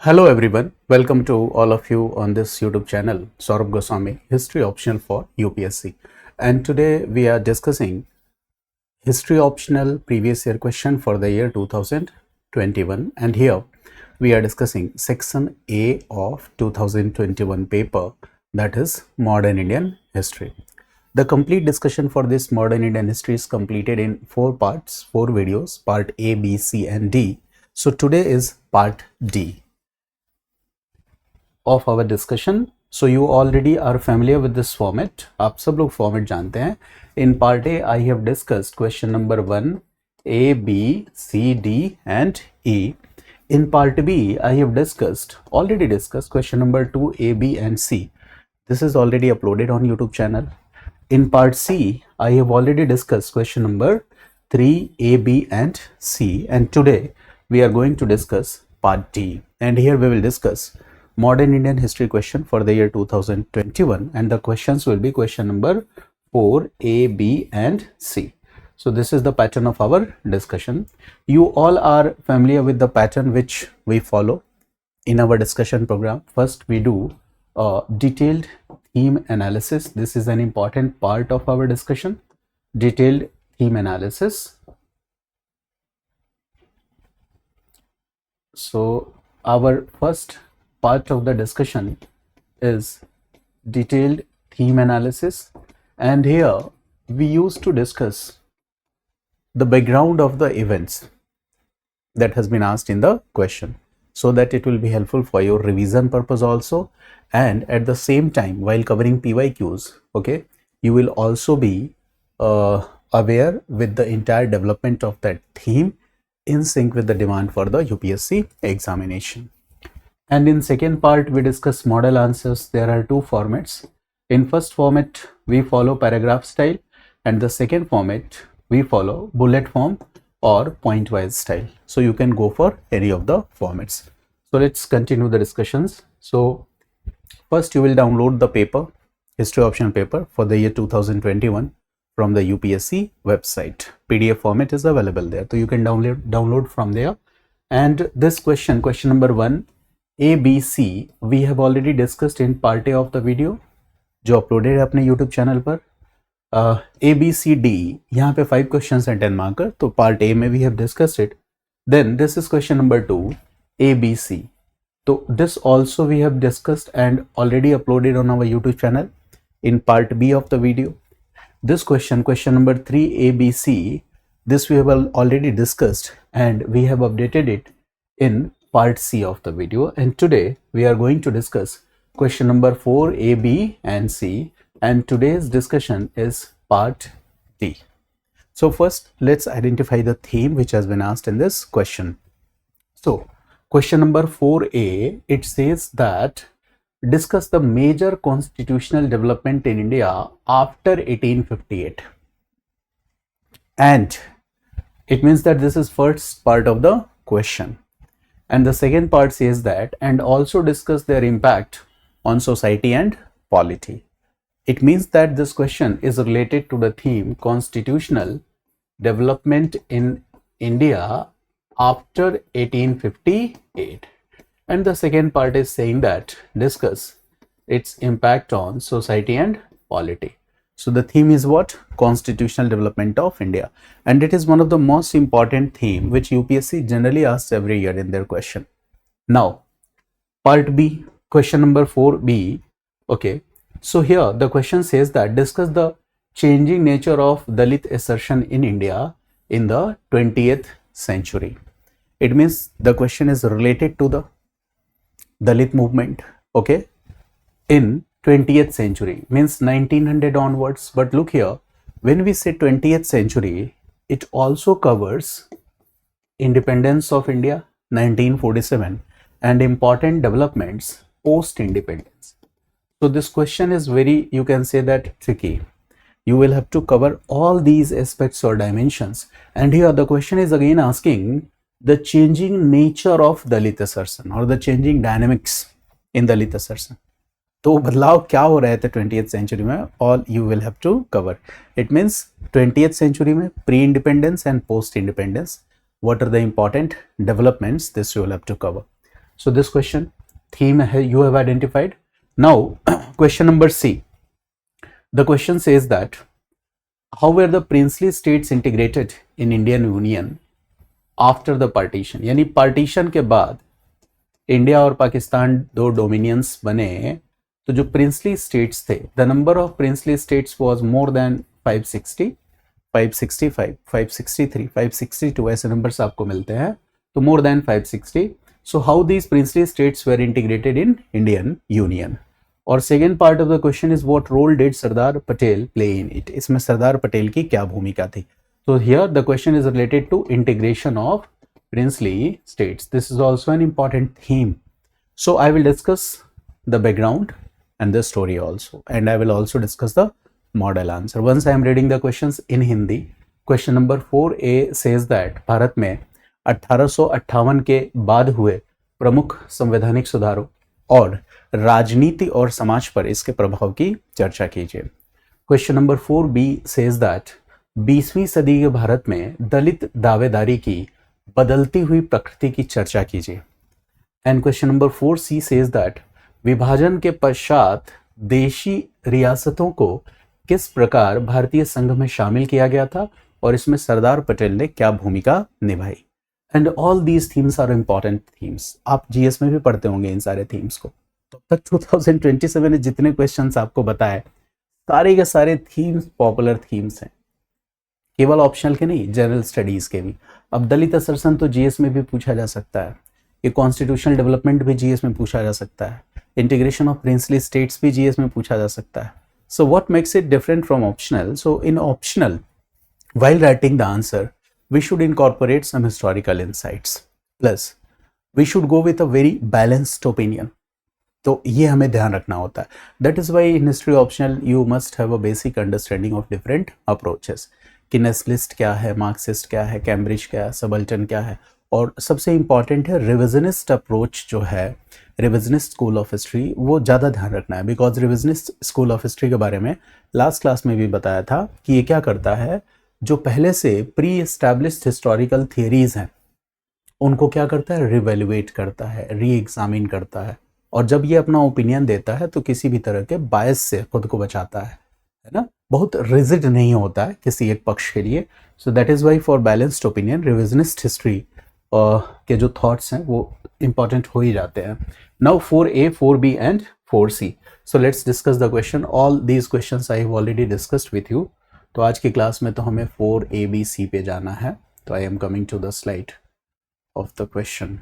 Hello everyone, welcome to all of you on this YouTube channel, Saurabh Goswami, History Optional for UPSC. And today we are discussing History Optional Previous Year question for the year 2021. And here we are discussing Section A of 2021 paper, that is Modern Indian History. The complete discussion for this Modern Indian History is completed in 4 parts, 4 videos, part A, B, C and D. So today is part D of our discussion. So you already are familiar with this format. आप सब लोग format जानते हैं. In part A, I have discussed question number 1, A, B, C, D and E. In part B, I have already discussed question number 2, A, B and C. This is already uploaded on YouTube channel. In part C, I have already discussed question number 3, A, B and C. And today we are going to discuss part D. And here we will discuss Modern Indian History question for the year 2021, and the questions will be question number 4, A, B and C. So this is the pattern of our discussion. You all are familiar with the pattern which we follow in our discussion program. First we do detailed theme analysis. This is an important part of our discussion. Detailed theme analysis. So our first part of the discussion is detailed theme analysis, and here we used to discuss the background of the events that has been asked in the question, so that it will be helpful for your revision purpose also, and at the same time while covering PYQs, okay, you will also be aware with the entire development of that theme in sync with the demand for the UPSC examination. And in second part we discuss model answers. There are 2 formats. In first format we follow paragraph style, and the second format we follow bullet form or point wise style. So you can go for any of the formats. So let's continue the discussions. So first you will download the paper, history optional paper for the year 2021 from the UPSC website. PDF format is available there, so you can download from there. And this question number 1, A, B, C, we have already discussed in part A of the video जो uploaded है अपने YouTube channel पर. A, B, C, D, यहाँ पे 5 questions हैं 10 marker, तो part A में we have discussed it. Then this is question number 2, A, B, C. So this also we have discussed and already uploaded on our YouTube channel in part B of the video. This question number 3, A, B, C, this we have already discussed and we have updated it in part C of the video, and today we are going to discuss question number 4, A, B and C, and today's discussion is part D. So first let's identify the theme which has been asked in this question. So question number 4A, it says that discuss the major constitutional development in India after 1858, and it means that this is first part of the question. And the second part says that, and also discuss their impact on society and polity. It means that this question is related to the theme constitutional development in India after 1858. And the second part is saying that discuss its impact on society and polity. So the theme is what? Constitutional development of India, and it is one of the most important theme which UPSC generally asks every year in their question. Now part B, question number 4B. Okay, so here the question says that discuss the changing nature of Dalit assertion in India in the 20th century. It means the question is related to the Dalit movement, okay, in 20th century, means 1900 onwards. But look here, when we say 20th century, it also covers independence of India 1947 and important developments post independence. So this question is very, you can say that, tricky. You will have to cover all these aspects or dimensions, and here the question is again asking the changing nature of Dalit assertion or the changing dynamics in Dalit assertion. तो बदलाव क्या हो रहे थे 20th century में, all you will have to cover. It means 20th century में pre independence and post independence, what are the important developments, this you will have to cover. So this question theme you have identified. Now question number C. The question says that how were the princely states integrated in Indian Union after the partition? यानी partition के बाद India और पाकिस्तान दो dominions बने, तो जो princely states थे, the number of princely states was more than 560, 565, 563, 562 ऐसे नंबर्स आपको मिलते हैं, तो more than 560. So how these princely states were integrated in Indian union. और second part of the question is what role did Sardar Patel play in it. इसमें सरदार पटेल की क्या भूमिका थी. So here the question is related to integration of princely states. This is also an important theme. So I will discuss the background and the story also, and I will also discuss the model answer. Once I am reading the questions in Hindi, question number 4A says that Bharat में 1858 के बाद हुए प्रमुख संवैधानिक सुधारों और राजनीति और समाज पर इसके प्रभाव की चर्चा कीजिए. Question number 4B says that 20वीं सदी के भारत में दलित दावेदारी की बदलती हुई प्रकृति की चर्चा कीजिए. And question number 4C says that विभाजन के पश्चात देशी रियासतों को किस प्रकार भारतीय संघ में शामिल किया गया था और इसमें सरदार पटेल ने क्या भूमिका निभाई. And all these themes are important themes. आप जीएस में भी पढ़ते होंगे इन सारे थीम्स को. तो तक 2027 ने जितने क्वेश्चंस आपको बताए सारे के सारे थीम्स पॉपुलर थीम्स हैं, केवल ऑप्शनल के नहीं, जनरल स्टडीज के भी. अब दलित असरसन तो जीएस में भी पूछा जा सकता है, ये कॉन्स्टिट्यूशनल डेवलपमेंट भी जीएस में पूछा जा सकता है, इंटीग्रेशन ऑफ प्रिंसली स्टेट्स भी जीएस में पूछा जा सकता है. So what makes it different from optional. So in optional while writing the answer we should incorporate some historical insights, plus we should go with a very balanced opinion. तो ये हमें ध्यान रखना होता है. That is why in history optional you must have a basic understanding of different approaches कि nationalist क्या है, मार्क्सिस्ट क्या है, कैम्ब्रिज क्या है, सबल्टन क्या है. और सबसे इंपॉर्टेंट है रिविजनिस्ट अप्रोच जो है, रिविजनिस्ट स्कूल ऑफ हिस्ट्री, वो ज़्यादा ध्यान रखना है. Because revisionist school of history के बारे में लास्ट क्लास में भी बताया था कि ये क्या करता है, जो पहले से प्री एस्टैब्लिश्ड हिस्टोरिकल थियरीज हैं उनको क्या करता है, रिवेल्युएट करता है, री एग्जामिन करता है. और जब ये अपना ओपिनियन देता है तो किसी भी तरह के बायस से खुद को बचाता है ना, बहुत रिजिड नहीं होता है किसी एक पक्ष के लिए. So that is why for balanced opinion revisionist history के जो थॉट्स हैं वो इंपॉर्टेंट हो ही जाते हैं. Now 4A, 4B and 4C. So let's discuss the question. All these questions I have already discussed with you. तो आज की क्लास में तो हमें 4ABC पे जाना है. तो I am coming to the slide of the question.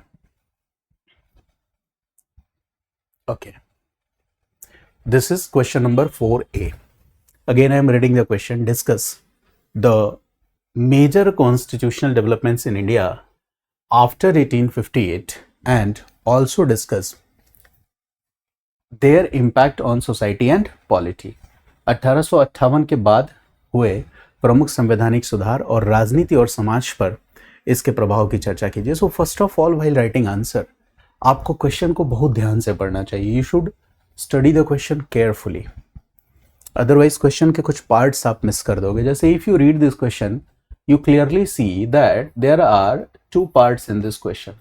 Okay, this is question number 4A. Again I am reading the question. Discuss the major constitutional developments in India after 1858 and also discuss their impact on society and polity. 1858 के बाद हुए प्रमुख संवैधानिक सुधार और राजनीति और समाज पर इसके प्रभाव की चर्चा कीजिए. So first of all while writing answer आपको क्वेश्चन को बहुत ध्यान से पढ़ना चाहिए. You should study the question carefully, otherwise question के कुछ पार्ट्स आप मिस कर दोगे. जैसे if you read this question you clearly see that there are 2 parts in this question.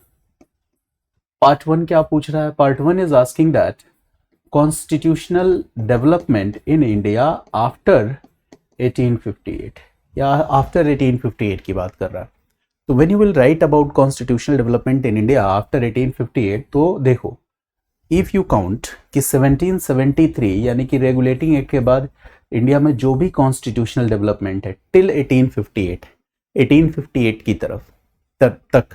Part 1 क्या पूछ रहा है? Part 1 is asking that constitutional development in India after 1858, या आफ्टर 1858 की बात कर रहा है. तो when you will write about constitutional development in India after 1858, तो देखो इफ यू काउंट कि 1773 यानी कि रेगुलेटिंग एक्ट के बाद इंडिया में जो भी कॉन्स्टिट्यूशनल डेवलपमेंट है टिल 1858 की तरफ तक,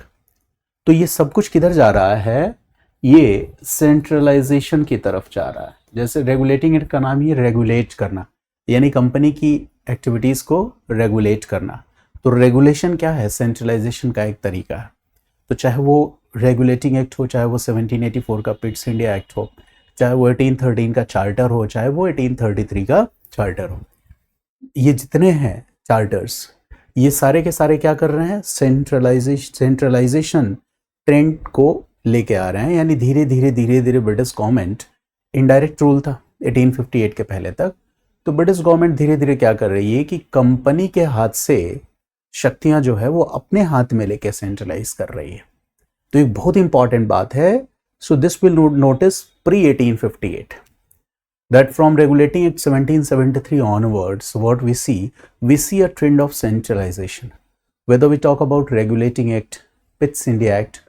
तो ये सब कुछ किधर जा रहा है? ये सेंट्रलाइजेशन की तरफ जा रहा है. जैसे रेगुलेटिंग एक्ट का नाम ही रेगुलेट करना, यानी कंपनी की एक्टिविटीज को रेगुलेट करना. तो रेगुलेशन क्या है? सेंट्रलाइजेशन का एक तरीका है. तो चाहे वो रेगुलेटिंग एक्ट हो, चाहे वो 1784 का पिट्स इंडिया एक्ट हो, चाहे वो 1813 का चार्टर हो, चाहे वो 1833 का चार्टर हो, ये जितने हैं चार्टर्स, ये सारे के सारे क्या कर रहे हैं? सेंट्रलाइजेशन ट्रेंड को लेके आ रहे हैं. यानी धीरे धीरे ब्रिटिश गवर्नमेंट, इनडायरेक्ट रूल था 1858 के पहले तक, तो ब्रिटिश गवर्नमेंट धीरे धीरे क्या कर रही है कि कंपनी के हाथ से शक्तियां जो है वो अपने हाथ में लेके सेंट्रलाइज कर रही है. तो एक बहुत इंपॉर्टेंट बात है, So this will notice pre-1858 that from Regulating Act 1773 onwards, what we see a trend of centralization. Whether we talk about Regulating Act, Pitt's India Act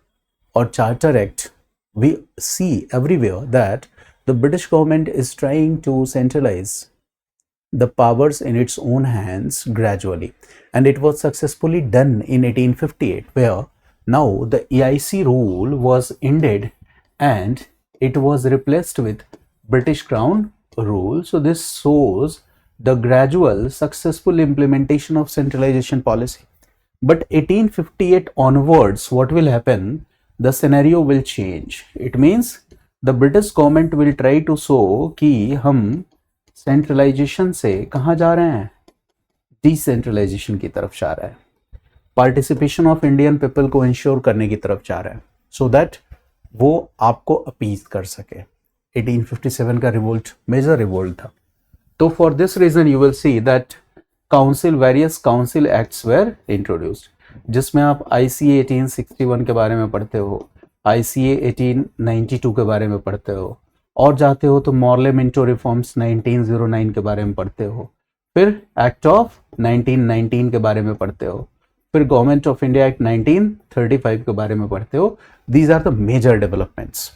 or Charter Act, we see everywhere that the British government is trying to centralize the powers in its own hands gradually, and it was successfully done in 1858, where now the EIC rule was ended and it was replaced with British Crown rule. So this shows the gradual successful implementation of centralization policy. But 1858 onwards, what will happen? The scenario will change. It means the British government will try to show कि हम centralisation से कहाँ जा रहे हैं, decentralisation की तरफ जा रहा है, पार्टिसिपेशन ऑफ इंडियन पीपल को इंश्योर करने की तरफ जा रहा है, सो दैट वो आपको अपीज कर सके. 1857 का रिवोल्ट मेजर रिवोल्ट था. तो for this reason you will see that various council acts were introduced, जिसमें आप ICA 1861 के बारे में पढ़ते हो, ICA 1892 के बारे में पढ़ते हो, और जाते हो तो मॉर्ले मिंटो रिफॉर्म्स 1909 के बारे में पढ़ते हो, फिर एक्ट ऑफ 1919 के बारे में पढ़ते हो, फिर गवर्नमेंट ऑफ इंडिया एक्ट 1935 के बारे में पढ़ते हो. These are the major developments.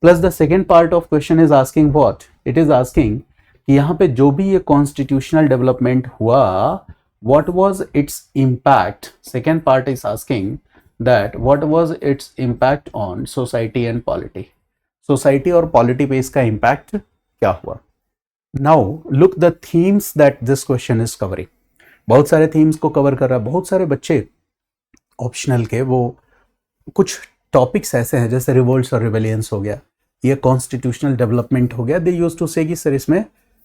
Plus the second part of question is asking what, it is asking कि यहाँ पे जो भी ये कॉन्स्टिट्यूशनल डेवलपमेंट हुआ, what was its impact. Second part is asking that what was its impact on society and polity. Society और polity पे इसका impact क्या हुआ. Now look the themes that this question is covering. बहुत सारे themes को cover कर रहा है. बहुत सारे बच्चे optional के वो कुछ topics ऐसे हैं जैसे revolts और rebellions हो गया, ये constitutional development हो गया. They used to say कि सर इसमें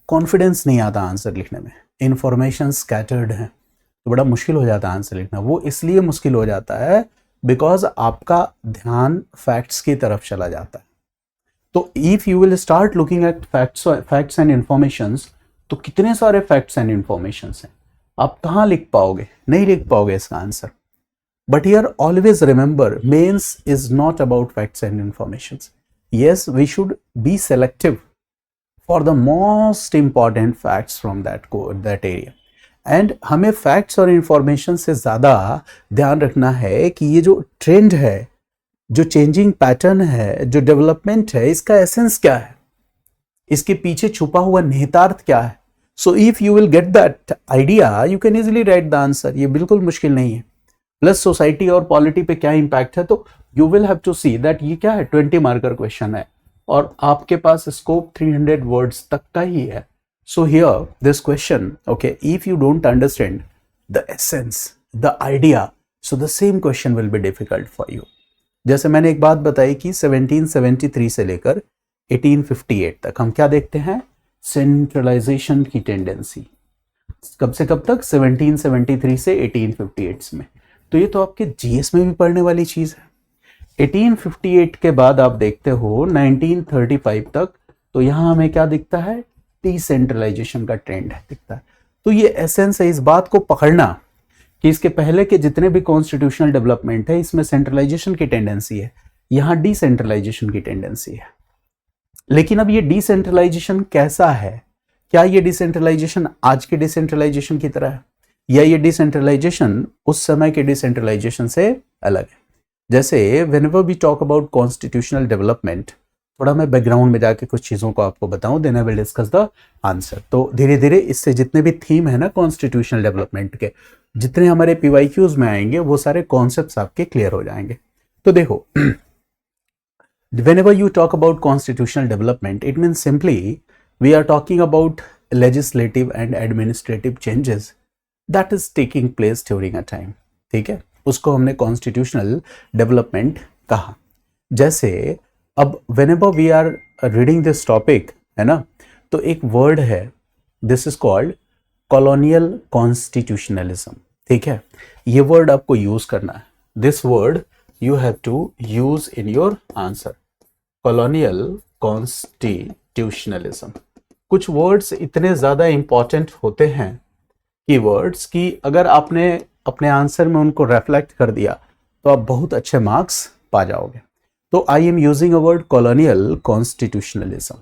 कॉन्फिडेंस नहीं आता आंसर लिखने में, इंफॉर्मेशन स्कैटर्ड है, तो बड़ा मुश्किल हो जाता है आंसर लिखना. वो इसलिए मुश्किल हो जाता है बिकॉज आपका ध्यान फैक्ट्स की तरफ चला जाता है. तो if you will start looking at facts and informations, तो कितने सारे फैक्ट्स एंड इंफॉर्मेशंस हैं, आप कहाँ लिख पाओगे, नहीं लिख पाओगे इसका answer. But here always remember, mains is not about facts and informations. Yes, we should be selective for the most important facts from that area. And हमें facts और information से ज़्यादा ध्यान रखना है कि ये जो trend है, जो changing pattern है, जो development है, इसका essence क्या है, इसके पीछे छुपा हुआ निहितार्थ क्या है. So if you will get that idea, you can easily write the answer. ये बिल्कुल मुश्किल नहीं है. प्लस सोसाइटी और पॉलिटी पे क्या इम्पैक्ट है, तो you will have to see that ये क्या है, 20 मार्कर क्वेश्चन है और आपके पास स्कोप 300 वर्ड्स तक का ही है. So here this question, okay, if you don't understand the essence, the idea, so the same question will be difficult for you. जैसे मैंने एक बात बताई कि 1773 से लेकर 1858 तक हम क्या देखते हैं, सेंट्रलाइजेशन की टेंडेंसी. कब से कब तक, 1773 से 1858 में. तो ये तो आपके जीएस में भी पढ़ने वाली चीज है. 1858 के बाद आप देखते हो 1935 तक, तो यहां हमें क्या दिखता है, डिसेंट्रलाइजेशन का ट्रेंड दिखता है. तो ये एसेंस है इस बात को पकड़ना कि इसके पहले के जितने भी कॉन्स्टिट्यूशनल डेवलपमेंट है इसमें सेंट्रलाइजेशन की टेंडेंसी है, यहां डिसेंट्रलाइजेशन की टेंडेंसी है. लेकिन अब ये डिसेंट्रलाइजेशन कैसा है, क्या ये डिसेंट्रलाइजेशन आज के डिसेंट्रलाइजेशन की तरह है, या ये डिसेंट्रलाइजेशन उस समय के डिसेंट्रलाइजेशन से अलग है. जैसे whenever we talk about constitutional development, थोड़ा मैं बैकग्राउंड में जाके कुछ चीज़ों को आपको बताऊं, then I will discuss the answer. तो धीरे धीरे इससे जितने भी थीम है ना कॉन्स्टिट्यूशनल डेवलपमेंट के, जितने हमारे PYQs में आएंगे वो सारे कॉन्सेप्ट्स आपके क्लियर हो जाएंगे. तो देखो, whenever you talk about constitutional development, it means simply we are talking about legislative and administrative changes that is taking place during a time. ठीक है, उसको हमने कॉन्स्टिट्यूशनल डेवलपमेंट कहा. जैसे अब whenever we are reading this topic, है ना, तो एक वर्ड है, this is called colonial constitutionalism. ठीक है, ये वर्ड आपको यूज करना है. This word you have to use in your answer, colonial constitutionalism. कुछ वर्ड्स इतने ज्यादा इंपॉर्टेंट होते हैं की वर्ड्स की अगर आपने अपने आंसर में उनको रिफ्लेक्ट कर दिया तो आप बहुत अच्छे मार्क्स पा जाओगे. तो I am using a word colonial constitutionalism.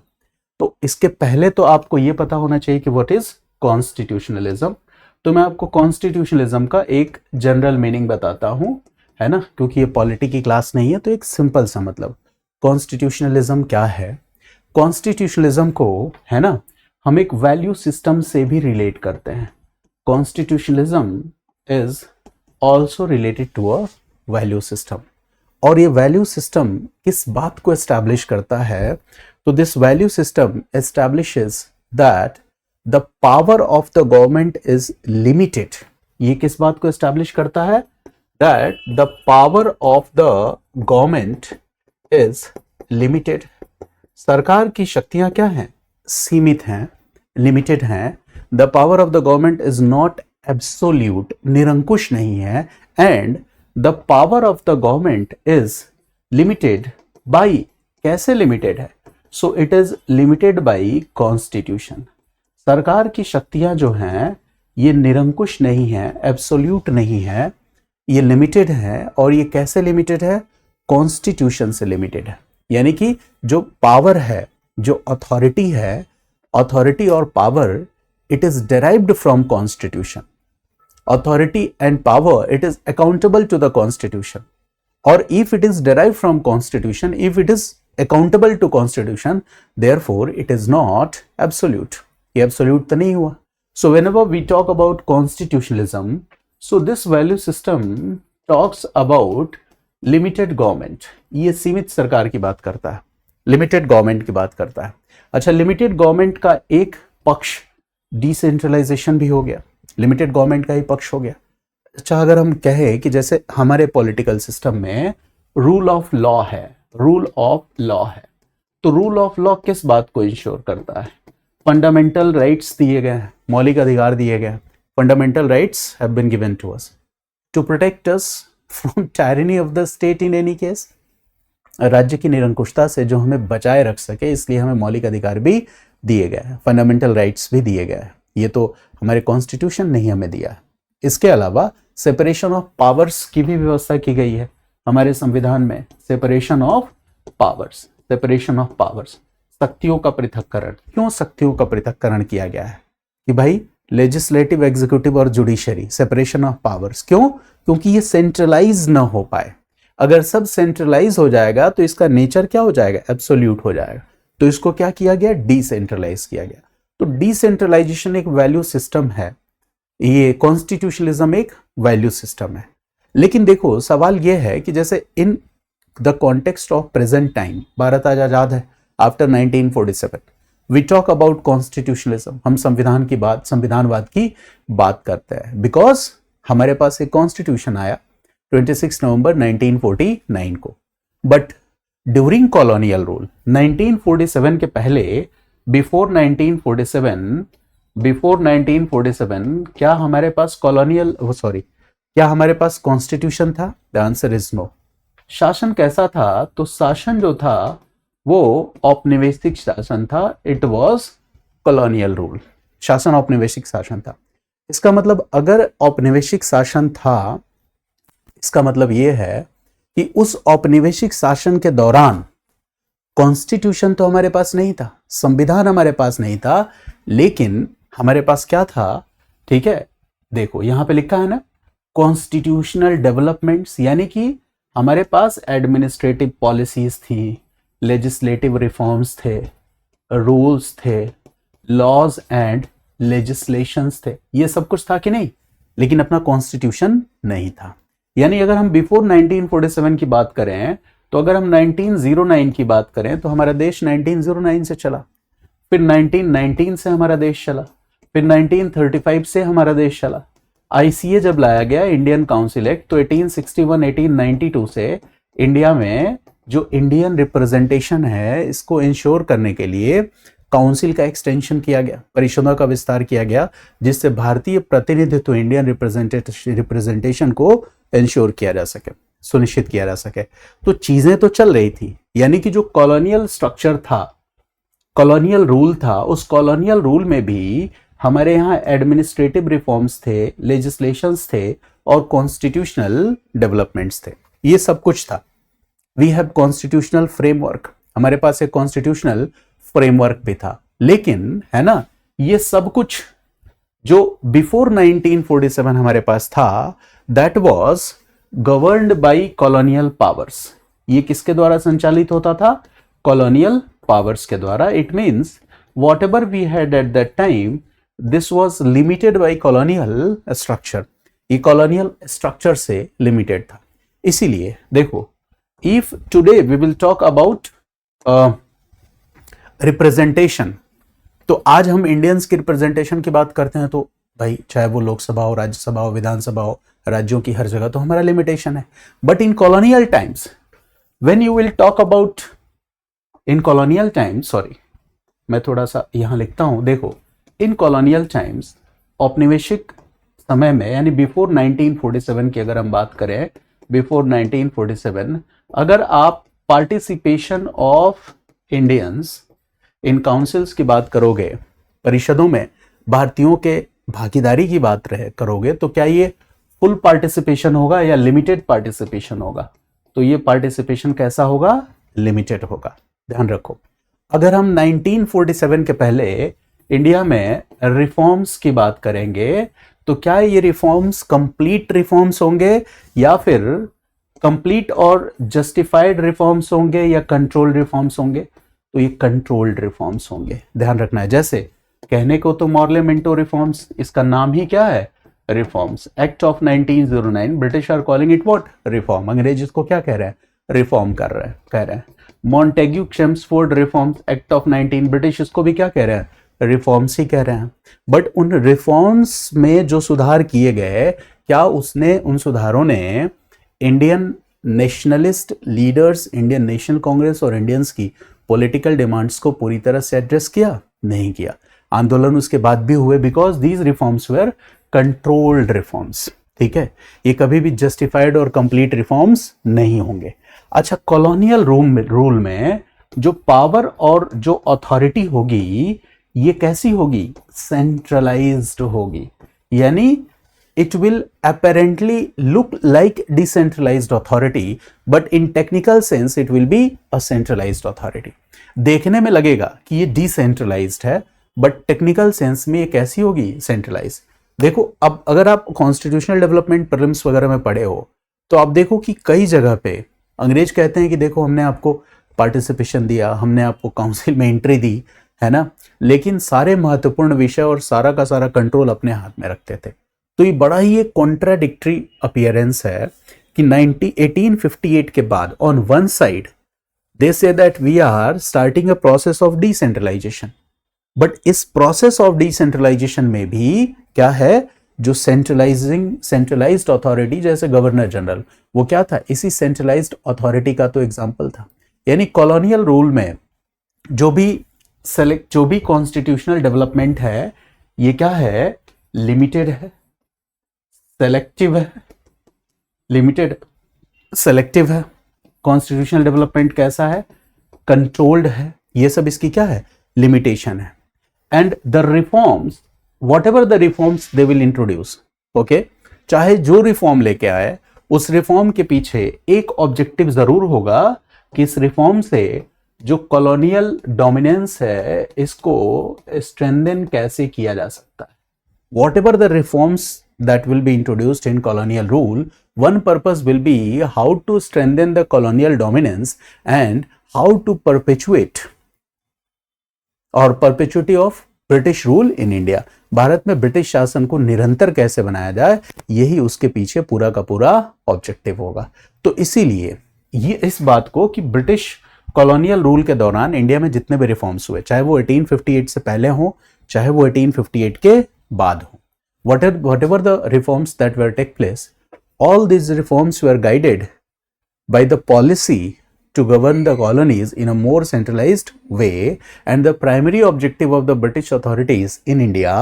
तो इसके पहले तो आपको ये पता होना चाहिए कि व्हाट इज कॉन्स्टिट्यूशनलिज्म। तो मैं आपको कॉन्स्टिट्यूशनलिज्म का एक जनरल मीनिंग बताता हूं, है ना, क्योंकि ये पॉलिटी की क्लास नहीं है, तो एक सिंपल सा मतलब कॉन्स्टिट्यूशनलिज्म क्या है। कॉन्स्टिट्यूशनलिज्म को, है ना, हम एक वैल्यू सिस्टम से भी रिलेट करते हैं। Constitutionalism is also related to a value system. और ये वैल्यू सिस्टम किस बात को एस्टैब्लिश करता है, तो this value system establishes that the power of the government is limited. ये किस बात को एस्टैब्लिश करता है, that the power of the government is limited. सरकार की शक्तियां क्या हैं, सीमित हैं, लिमिटेड हैं। The power of the government is not absolute, निरंकुश नहीं है। And the power of the government is limited by, कैसे लिमिटेड है, सो it is limited by constitution. सरकार की शक्तियां जो हैं ये निरंकुश नहीं है, एब्सोल्यूट नहीं है, ये लिमिटेड है। और ये कैसे लिमिटेड है, कॉन्स्टिट्यूशन से लिमिटेड है। यानी कि जो पावर है, जो अथॉरिटी है, अथॉरिटी और power, it is derived from constitution. Authority and power, it is accountable to the constitution. Or if it is derived from constitution, if it is accountable to constitution, therefore it is not absolute. ये absolute तो नहीं हुआ। So whenever we talk about constitutionalism, so this value system talks about limited government. ये सीमित सरकार की बात करता है, limited government की बात करता है। अच्छा, limited government का एक पक्ष डिसेंट्रलाइजेशन भी हो गया, लिमिटेड गवर्नमेंट का ही पक्ष हो गया। अच्छा, अगर हम कहें कि जैसे हमारे पॉलिटिकल सिस्टम में रूल ऑफ लॉ है, रूल ऑफ लॉ है, तो रूल ऑफ लॉ किस बात को इंश्योर करता है, फंडामेंटल राइट्स दिए गए हैं, मौलिक अधिकार दिए गए हैं। Fundamental rights have been given to us to protect us from tyranny of the state in any case. राज्य की निरंकुशता से जो हमें बचाए रख सके, इसलिए हमें मौलिक अधिकार भी दिए गए हैं, फंडामेंटल राइट्स भी दिए गए हैं। ये तो हमारे कॉन्स्टिट्यूशन ने ही हमें दिया है। इसके अलावा सेपरेशन ऑफ पावर्स की भी व्यवस्था की गई है हमारे संविधान में। Separation of powers, separation of powers, शक्तियों का पृथक्करण। क्यों शक्तियों का पृथक्करण किया गया है कि भाई लेजिस्लेटिव, एग्जीक्यूटिव और जुडिशरी, सेपरेशन ऑफ पावर्स। क्यों, क्योंकि ये सेंट्रलाइज ना हो पाए। अगर सब सेंट्रलाइज हो जाएगा तो इसका नेचर क्या हो जाएगा, एब्सोल्यूट हो जाएगा। तो इसको क्या किया गया, डिसेंट्रलाइज किया गया। तो डिसेंट्रलाइजेशन एक वैल्यू सिस्टम है, ये कॉन्स्टिट्यूशनलिज्म एक वैल्यू सिस्टम है। लेकिन देखो सवाल ये है कि जैसे in the context of present time, भारत आज आजाद है after 1947, we talk about constitutionalism. हम संविधान की बात, संविधानवाद की बात करते हैं, बिकॉज हमारे पास एक कॉन्स्टिट्यूशन आया 26 नवंबर 1949 को। बट ड्यूरिंग कॉलोनियल रूल 1947 के पहले, बिफोर 1947 क्या हमारे पास कॉलोनियल, क्या हमारे पास कॉन्स्टिट्यूशन था? The answer is no. शासन कैसा था? तो शासन जो था वो औपनिवेशिक शासन था। It was colonial rule. शासन औपनिवेशिक शासन था। इसका मतलब अगर औपनिवेशिक शासन था, इसका मतलब यह है कि उस औपनिवेशिक शासन के दौरान कॉन्स्टिट्यूशन तो हमारे पास नहीं था, संविधान हमारे पास नहीं था, लेकिन हमारे पास क्या था? ठीक है, देखो यहां पे लिखा है ना, कॉन्स्टिट्यूशनल डेवलपमेंट्स, यानी कि हमारे पास एडमिनिस्ट्रेटिव पॉलिसीज थी, लेजिस्लेटिव रिफॉर्म्स थे, रूल्स थे, लॉज एंड लेजिस्लेशंस थे, ये सब कुछ था कि नहीं? लेकिन अपना कॉन्स्टिट्यूशन नहीं था। यानी अगर हम बिफोर 1947 की बात करें, तो अगर हम 1909 की बात करें तो हमारा देश 1909 से चला, फिर 1919 से हमारा देश चला, फिर 1935 से हमारा देश चला। आईसीए जब लाया गया, इंडियन काउंसिल एक्ट, तो 1861-1892 से इंडिया में जो इंडियन रिप्रेजेंटेशन है, इसको इंश्योर करने के लिए काउंसिल का एक्सटेंशन किया गया, परिषदों का विस्तार किया गया, जिससे भारतीय प्रतिनिधित्व, इंडियन रिप्रेजेंटेशन को इंश्योर किया जा सके, सुनिश्चित किया जा सके। तो चीजें तो चल रही थी, यानी कि जो कॉलोनियल स्ट्रक्चर था, कॉलोनियल रूल था, उस कॉलोनियल रूल में भी हमारे यहाँ एडमिनिस्ट्रेटिव रिफॉर्म्स थे, लेजिस्लेशंस थे और कॉन्स्टिट्यूशनल डेवलपमेंट्स थे, ये सब कुछ था। वी हैव कॉन्स्टिट्यूशनल फ्रेमवर्क, हमारे पास एक कॉन्स्टिट्यूशनल फ्रेमवर्क भी था। लेकिन है ना, ये सब कुछ जो बिफोर 1947 हमारे पास था, that was governed bye colonial powers. ये किसके द्वारा संचालित होता था? कॉलोनियल पावर्स के द्वारा। It means whatever we had at that time, this was limited by colonial structure. ये कॉलोनियल स्ट्रक्चर से लिमिटेड था। इसीलिए देखो, if today we will talk about representation, तो आज हम इंडियंस की रिप्रेजेंटेशन की बात करते हैं, तो भाई चाहे वो लोकसभा हो, राज्यसभा हो, विधानसभा हो, राज्यों की हर जगह तो हमारा लिमिटेशन है। But in colonial times, when you will talk about in colonial times, sorry मैं थोड़ा सा यहां लिखता हूं, देखो इन कॉलोनियल टाइम्स, औपनिवेशिक समय में, यानी बिफोर 1947 की अगर हम बात करें, बिफोर 1947, अगर आप participation of Indians in councils की बात करोगे, परिषदों में भारतीयों के भागीदारी की बात करोगे, तो क्या ये फुल पार्टिसिपेशन होगा या लिमिटेड पार्टिसिपेशन होगा? तो ये पार्टिसिपेशन कैसा होगा? लिमिटेड होगा। ध्यान रखो, अगर हम 1947 के पहले इंडिया में रिफॉर्म्स की बात करेंगे, तो क्या ये रिफॉर्म्स कंप्लीट रिफॉर्म्स होंगे या फिर कंप्लीट और जस्टिफाइड रिफॉर्म्स होंगे या कंट्रोल्ड रिफॉर्म्स होंगे? तो ये कंट्रोल्ड रिफॉर्म्स होंगे। ध्यान रखना है, जैसे कहने को तो मॉर्ले मिंटो रिफॉर्म्स, इसका नाम ही क्या है? Reforms. Act of 1909, British are calling it what? Reform. अंग्रेज इसको क्या कह रहे हैं? रिफॉर्म कह रहे हैं। Montagu Chelmsford reforms act of 19, British इसको भी क्या कह रहे हैं? रिफॉर्म्स ही कह रहे हैं। बट उन रिफॉर्म्स में जो सुधार किए गए, क्या उन सुधारों ने Indian nationalist leaders, Indian National Congress और इंडियंस की पॉलिटिकल डिमांड्स को पूरी तरह से एड्रेस किया? नहीं किया। आंदोलन उसके बाद भी हुए, because these reforms were controlled reforms. ठीक है, ये कभी भी जस्टिफाइड और कंप्लीट रिफॉर्म्स नहीं होंगे। अच्छा, कॉलोनियल रूल में जो पावर और जो अथॉरिटी होगी, ये कैसी होगी? सेंट्रलाइज्ड होगी, यानी it will apparently look like decentralized authority, but in technical sense it will be a centralized authority. देखने में लगेगा कि ये decentralized है, but technical sense में ये कैसी होगी? centralized। देखो, अब अगर आप constitutional development prelims वगैरह में पढ़े हो, तो आप देखो कि कई जगह पे अंग्रेज कहते हैं कि देखो हमने आपको पार्टिसिपेशन दिया, हमने आपको काउंसिल में एंट्री दी, है ना, लेकिन सारे महत्वपूर्ण विषय और सारा का सारा कंट्रोल अपने हाथ में रखते थे। तो ये बड़ा ही एक कॉन्ट्राडिक्टरी अपीयरेंस है कि 1858 के बाद on one side they say that we are starting a process of decentralisation, but इस प्रोसेस ऑफ डिसेंट्रलाइजेशन में भी क्या है? जो सेंट्रलाइज्ड अथॉरिटी, जैसे गवर्नर जनरल, वो क्या था? इसी सेंट्रलाइज्ड अथॉरिटी का तो एग्जाम्पल था। यानी कॉलोनियल रूल में जो भी कॉन्स्टिट्यूशनल डेवलपमेंट है, ये क्या है? लिमिटेड है, सेलेक्टिव है, लिमिटेड सेलेक्टिव है। कॉन्स्टिट्यूशनल डेवलपमेंट कैसा है? कंट्रोल्ड है। ये सब इसकी क्या है? लिमिटेशन है। And the reforms, what ever the reforms they will introduce, okay, चाहे जो रिफॉर्म लेके आए, उस रिफॉर्म के पीछे एक ऑब्जेक्टिव जरूर होगा कि इस रिफॉर्म से जो कॉलोनियल डोमिनेंस है, इसको स्ट्रेंथन कैसे किया जा सकता है। What ever the reforms that will be introduced in colonial rule, one purpose will be how to strengthen the colonial dominance and how to perpetuate or perpetuity of British rule in India। Bharat में British शासन को निरंतर कैसे बनाया जाए, यही उसके पीछे पूरा का पूरा ऑब्जेक्टिव होगा। तो इसीलिए ये इस बात को कि ब्रिटिश कॉलोनियल रूल के दौरान इंडिया में जितने भी रिफॉर्म्स हुए, चाहे वो 1858 से पहले हो, चाहे वो 1858 के बाद हो, whatever the reforms that were take place, all these reforms were guided by the policy to govern the colonies in a more centralized way, and the primary objective of the British authorities in India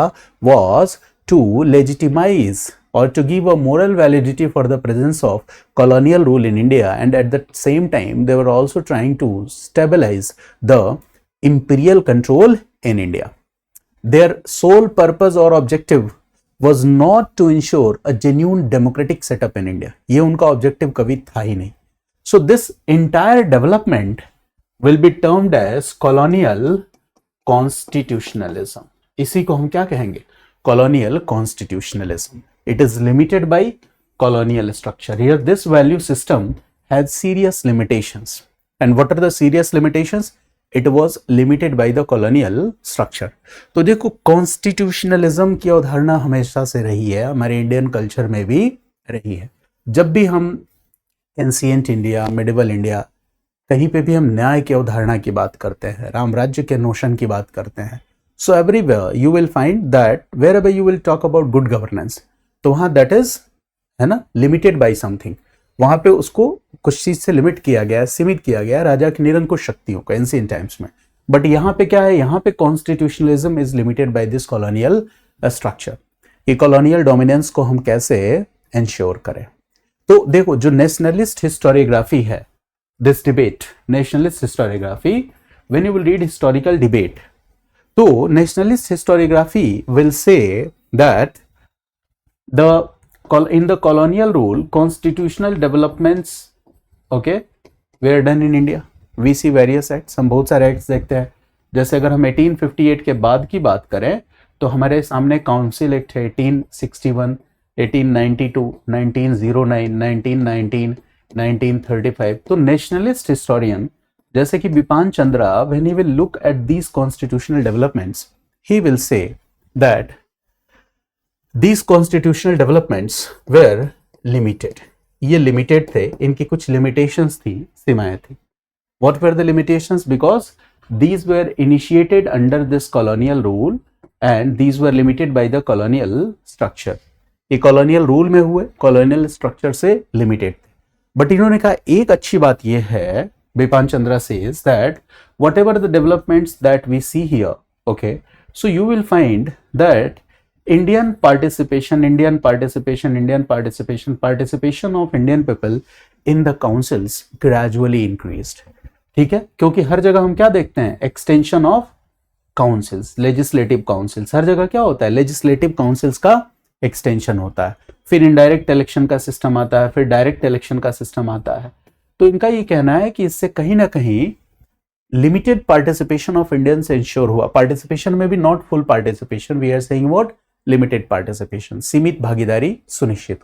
was to legitimize or to give a moral validity for the presence of colonial rule in India, and at the same time they were also trying to stabilize the imperial control in India. Their sole purpose or objective was not to ensure a genuine democratic setup in India। ये उनका objective कभी था ही नहीं। So this entire development will be termed as colonial constitutionalism. इसी को हम क्या कहेंगे? Colonial constitutionalism. It is limited by colonial structure. Here this value system has serious limitations. And what are the serious limitations? It was limited by the colonial structure. तो देखो constitutionalism की अवधारणा हमेशा से रही है, हमारे इंडियन कल्चर में भी रही है. जब भी हम एंशिएंट इंडिया, मिडिवल इंडिया, कहीं पे भी हम न्याय की अवधारणा की बात करते हैं, राम राज्य के नोशन की बात करते हैं, so everywhere you will find that wherever you will talk about good governance, तो वहां दैट इज, है ना, लिमिटेड बाय समथिंग. वहां पे उसको कुछ चीज से लिमिट किया गया है, सीमित किया गया है, राजा की निरंकुश शक्तियों को एंशिएंट टाइम्स में. बट यहाँ पे क्या है? यहाँ पे constitutionalism is limited by this colonial structure. ये कॉलोनियल डोमिनेंस को हम कैसे एंश्योर करें? तो देखो, जो नेशनलिस्ट हिस्टोरियोग्राफी है, this debate, nationalist historiography, when you will read historical debate, so nationalist historiography will say that in the colonial rule, constitutional developments, okay, were done in India. We see various acts, हम बहुत सारे acts देखते हैं. जैसे अगर हम 1858 के बाद की बात करें तो हमारे सामने काउंसिल एक्ट है 1861, 1892, 1909, 1919, 1935. तो नेशनलिस्ट हिस्टोरियन जैसे कि बिपान Chandra, when he will look at these constitutional developments, he will say that these constitutional developments were limited. ये limited थे, इनकी कुछ limitations थी, सीमाएं थी. What were the limitations? Because these were initiated under this colonial rule and these were limited by the colonial structure. ये colonial rule में हुए, colonial structure से limited. बट इन्होंने कहा एक अच्छी बात यह है, बिपान Chandra says that whatever the developments that we see here, okay, so you will find that Indian participation of Indian people in the councils gradually increased. ठीक है, क्योंकि हर जगह हम क्या देखते हैं? Extension of councils, legislative councils. हर जगह क्या होता है? लेजिस्लेटिव काउंसिल्स का एक्सटेंशन होता है. फिर इनडायरेक्ट इलेक्शन का सिस्टम आता है, फिर डायरेक्ट इलेक्शन का सिस्टम आता है. तो इनका ये कहना है कि इससे कहीं ना कहीं limited participation of Indians ensure हुआ. पार्टिसिपेशन में भी not full participation, we are saying what? Limited participation, सीमित भागीदारी सुनिश्चित.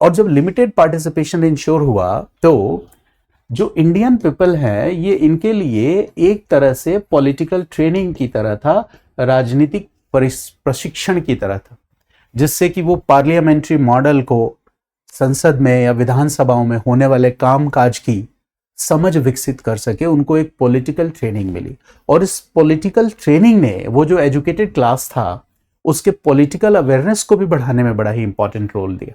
और जब लिमिटेड पार्टिसिपेशन इंश्योर हुआ तो जो इंडियन पीपल है, ये इनके लिए एक तरह से पॉलिटिकल ट्रेनिंग की तरह था, राजनीतिक प्रशिक्षण की तरह था, जिससे कि वो पार्लियामेंट्री मॉडल को संसद में या विधानसभाओं में होने वाले कामकाज की समझ विकसित कर सके. उनको एक पॉलिटिकल ट्रेनिंग मिली और इस पॉलिटिकल ट्रेनिंग ने वो जो एजुकेटेड क्लास था उसके पॉलिटिकल अवेयरनेस को भी बढ़ाने में बड़ा ही इंपॉर्टेंट रोल दिया.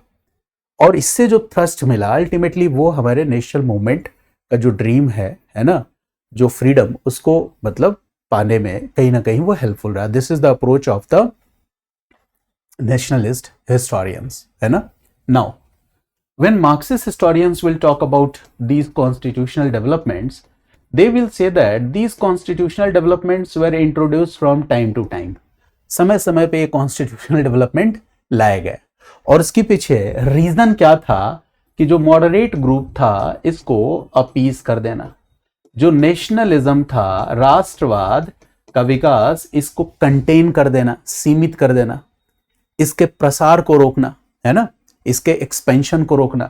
और इससे जो थ्रस्ट मिला, अल्टीमेटली वो हमारे नेशनल मूवमेंट का जो ड्रीम है ना, जो फ्रीडम, उसको मतलब पाने में कहीं ना कहीं वो हेल्पफुल रहा. This is the approach of the nationalist historians, है ना. Now, when Marxist historians will talk about these constitutional developments, they will say that these constitutional developments were introduced from time to time. समय समय पे ये constitutional development लाए गए और इसके पीछे रीजन क्या था कि जो मॉडरेट ग्रुप था इसको अपीज कर देना, जो नेशनलिज्म था, राष्ट्रवाद का विकास, इसको कंटेन कर देना, सीमित कर देना, इसके प्रसार को रोकना, है ना, इसके एक्सपेंशन को रोकना.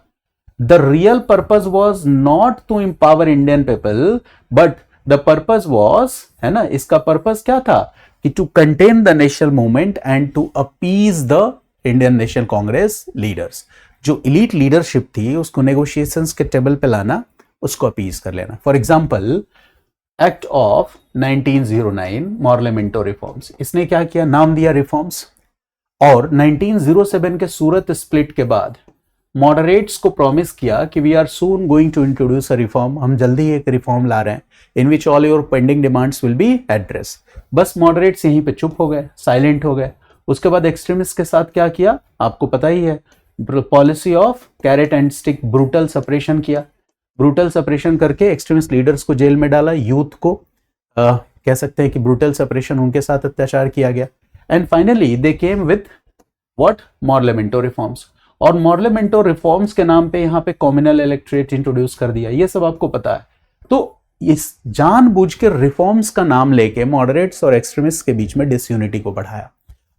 The real purpose was not to empower Indian people, but the purpose was, है ना, इसका पर्पस क्या था कि to contain the national movement and to appease the Indian National Congress leaders. जो इलीट लीडरशिप थी उसको नेगोशिएशंस के टेबल पे लाना, उसको अपीज कर लेना. For example, act of 1909 Morley Minto reforms, इसने क्या किया? नाम दिया रिफॉर्म्स. और 1907 के सूरत स्प्लिट के बाद मॉडरेट्स को प्रॉमिस किया कि we are soon going to introduce a reform, हम जल्दी एक रिफॉर्म ला रहे हैं in which all your pending demands will be address. बस मॉडरेट्स यहीं पे चुप हो गए, साइलेंट हो गए. उसके बाद एक्सट्रीमिस्ट के साथ क्या किया आपको पता ही है, policy of carrot and stick, brutal suppression किया. ब्रूटल सपरेशन करके एक्सट्रीमिस्ट लीडर्स को जेल में डाला, यूथ को कह सकते हैं कि ब्रूटल सपरेशन, उनके साथ अत्याचार किया गया. And finally, they came with what? Morlemento reforms. और मॉर्लेमेंटो रिफॉर्म्स के नाम पे यहाँ पे कॉम्युनल इलेक्ट्रेट इंट्रोड्यूस कर दिया, ये सब आपको पता है। तो इस जानबूझ के रिफॉर्म्स का नाम लेके मॉडरेट्स और एक्सट्रीमिस्ट के बीच में डिसयूनिटी को बढ़ाया,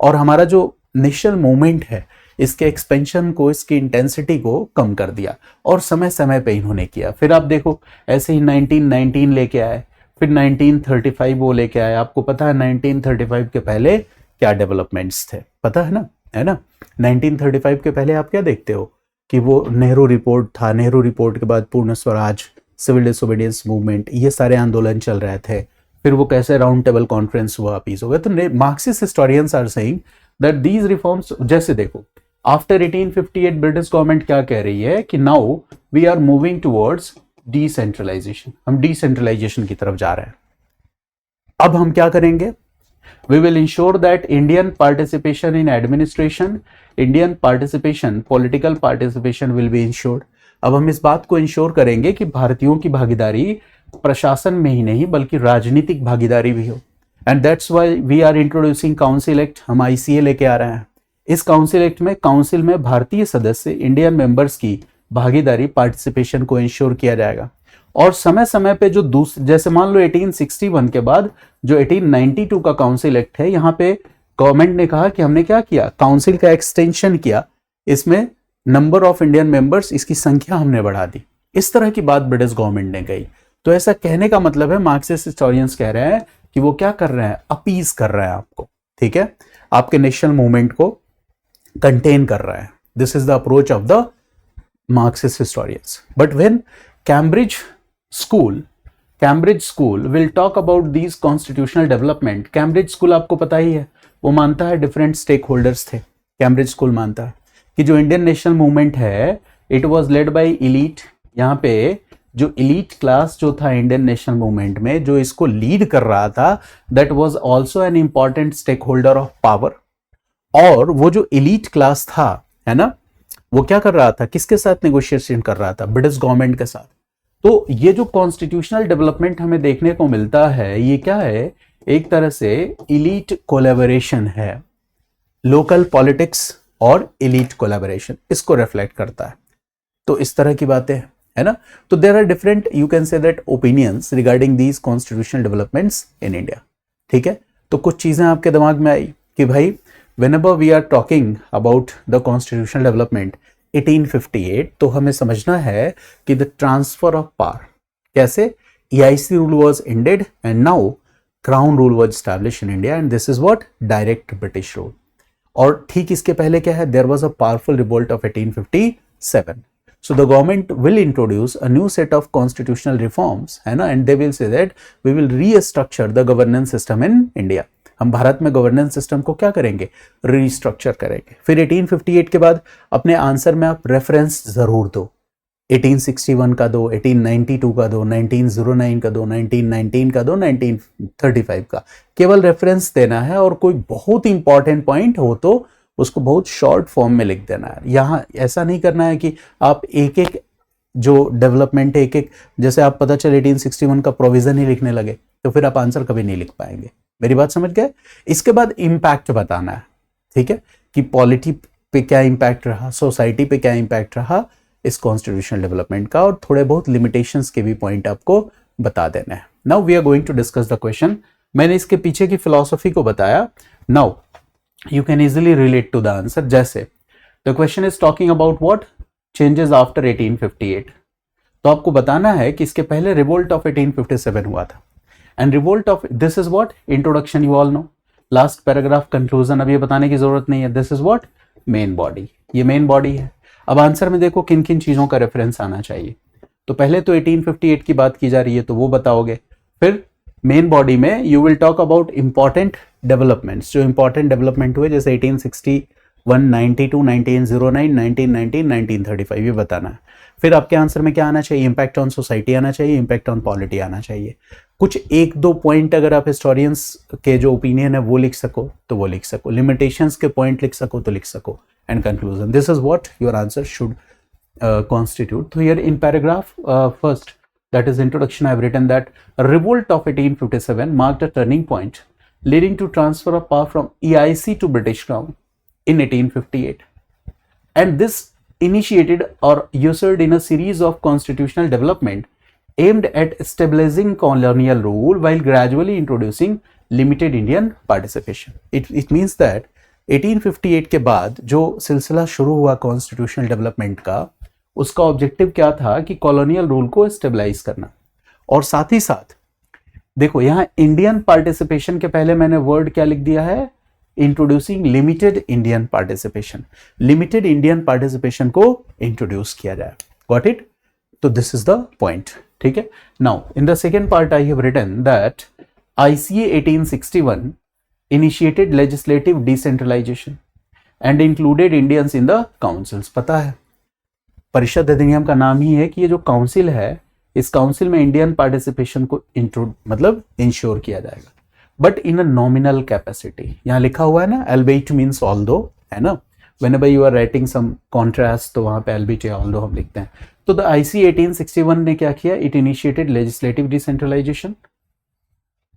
और हमारा जो नेशनल मूवमेंट है इसके एक्सपेंशन को, इसकी इंटेंसिटी को कम कर दिया, और समय समय पे इन्होंने किया। फिर आप देखो ऐसे ही 1919 लेके आए, फिर 1935 वो लेके आए। आपको पता है 1935 के पहले क्या डेवलपमेंट्स थे, पता है ना 1935 के पहले आप क्या देखते हो कि वो नेहरू रिपोर्ट था, नेहरू रिपोर्ट के बाद पूर्ण स्वराज, सिविल डिसोबीडियंस मूवमेंट, ये सारे आंदोलन चल रहे थे। फिर वो कैसे राउंड टेबल कॉन्फ्रेंस हुआ, पीस हो गया। तो Marxist historians are saying that these reforms, जैसे देखो आफ्टर 1858 ब्रिटिश गवर्नमेंट क्या कह रही है कि now we are moving towards decentralisation, हम डिसेंट्रलाइजेशन की तरफ जा रहे हैं। अब हम क्या करेंगे, we will ensure that Indian participation in administration, Indian participation, political participation will be ensured। अब हम इस बात को इंश्योर करेंगे कि भारतीयों की भागीदारी प्रशासन में ही नहीं बल्कि राजनीतिक भागीदारी भी हो। And that's why we are introducing council act, हम ICA लेके आ रहे हैं। इस काउंसिल एक्ट में काउंसिल में भारतीय सदस्य इंडियन मेंबर्स की भागीदारी, पार्टिसिपेशन को इंश्योर किया जाएगा। और समय समय पे जो दूसरे, जैसे मान लो 1861 के बाद जो 1892 का काउंसिल एक्ट है, यहाँ पे गवर्नमेंट ने कहा कि हमने क्या किया, काउंसिल का एक्सटेंशन किया, इसमें नंबर ऑफ इंडियन मेंबर्स, इसकी संख्या हमने बढ़ा दी। इस तरह की बात ब्रिटिश गवर्नमेंट ने कही। तो ऐसा कहने का मतलब है, मार्क्सिस्ट हिस्टोरियंस कह रहे हैं कि वो क्या कर रहे हैं, अपीज कर रहे हैं आपको, ठीक है, आपके नेशनल मूवमेंट को कंटेन कर रहा है। This is the approach of the Marxist historians. But when Cambridge school will talk about these constitutional development, Cambridge school आपको पता ही है, वो मानता है डिफरेंट स्टेक होल्डर्स थे। कैम्ब्रिज स्कूल मानता है कि जो इंडियन नेशनल मूवमेंट है it was led by elite. यहाँ पे जो इलीट क्लास जो था इंडियन नेशनल मूवमेंट में, जो इसको लीड कर रहा था, that was also an important stakeholder of power. और वो जो इलीट क्लास था, है ना, वो क्या कर रहा था, किसके साथ नेगोशिएशन कर रहा था, ब्रिटिश गवर्नमेंट के साथ। तो ये जो कॉन्स्टिट्यूशनल डेवलपमेंट हमें देखने को मिलता है, ये क्या है, एक तरह से इलीट कोलैबोरेशन है, लोकल पॉलिटिक्स और इलीट कोलैबोरेशन, इसको रिफ्लेक्ट करता है। तो इस तरह की बातें है ना। तो there are different, you can say that, opinions regarding these constitutional developments in India, ठीक है। तो कुछ चीजें आपके दिमाग में आई कि भाई whenever we are talking about the constitutional development 1858, तो हमें समझना है कि the transfer of power कैसे, EIC rule was ended and now crown rule was established in India and this is what direct British rule। और ठीक इसके पहले क्या है, there was a powerful revolt of 1857, so the government will introduce a new set of constitutional reforms, है ना, and they will say that we will restructure the governance system in India। हम भारत में गवर्नेंस सिस्टम को क्या करेंगे, restructure करेंगे। फिर 1858 के बाद अपने आंसर में आप रेफरेंस जरूर दो, 1861 का दो, 1892 का दो, 1909 का दो, 1919 का दो, 1935 का, केवल रेफरेंस देना है। और कोई बहुत इंपॉर्टेंट पॉइंट हो तो उसको बहुत शॉर्ट फॉर्म में लिख देना है। यहाँ ऐसा नहीं करना है कि आप एक एक जो डेवलपमेंट है, एक एक, जैसे आप पता चले 1861 का प्रोविजन ही लिखने लगे तो फिर आप आंसर कभी नहीं लिख पाएंगे। मेरी बात समझ गए। इसके बाद इंपैक्ट बताना है, ठीक है, कि पॉलिटी पे क्या इंपैक्ट रहा, सोसाइटी पे क्या इंपैक्ट रहा इस कॉन्स्टिट्यूशनल डेवलपमेंट का, और थोड़े बहुत लिमिटेशंस के भी पॉइंट आपको बता देना है। Now we are going to discuss the question. मैंने इसके पीछे की फिलॉसफी को बताया। Now you can easily relate to the answer. जैसे the question is talking about what, changes after 1858। तो आपको बताना है कि इसके पहले रिवोल्ट ऑफ 1857 हुआ था। And revolt of, this is what, introduction you all know, last paragraph conclusion, अब ये बताने की जरूरत नहीं है। This is what, main body, ये मेन बॉडी है। अब आंसर में देखो किन किन चीजों का रेफरेंस आना चाहिए। तो पहले तो 1858 की बात की जा रही है तो वो बताओगे। फिर मेन बॉडी में you will talk about important developments, जो इंपॉर्टेंट डेवलपमेंट हुए, जैसे 1861, 92, 1909, 1919, 1935, ये बताना है। फिर आपके आंसर में क्या आना चाहिए, इंपैक्ट ऑन सोसाइटी आना चाहिए, इंपैक्ट ऑन पॉलिटी आना चाहिए। कुछ एक दो पॉइंट अगर आप हिस्टोरियंस के जो ओपिनियन है वो लिख सको तो वो लिख सको, लिमिटेशंस के पॉइंट लिख सको तो लिख सको, and conclusion. This is what your answer should constitute. So here in paragraph first, that is introduction, I have written that revolt of 1857 marked a turning point leading to transfer of power from EIC to British Crown in 1858. And this initiated or ushered in a series of constitutional development aimed at stabilizing colonial rule while gradually introducing limited Indian participation. It means that 1858 के बाद जो सिलसिला शुरू हुआ constitutional development का, उसका objective क्या था कि कॉलोनियल रूल को स्टेबलाइज करना, और साथ ही साथ देखो यहां इंडियन पार्टिसिपेशन के पहले मैंने वर्ड क्या लिख दिया है, introducing limited Indian participation, limited Indian participation को इंट्रोड्यूस किया जाए. Got it? तो दिस इज द पॉइंट. ठीक है. Now in the second part I have written that ICA 1861 initiated legislative decentralization and included Indians in the councils. पता है परिषद अधिनियम का नाम ही है कि ये जो काउंसिल है, इस काउंसिल में इंडियन पार्टिसिपेशन को मतलब इंश्योर किया जाएगा, but in a nominal capacity. यहाँ लिखा हुआ है ना, albeit मीन्स although, है ना. whenever you are writing some contrast तो वहां पे albeit या although हम लिखते हैं. तो द ICA 1861 ने क्या किया, it initiated legislative decentralisation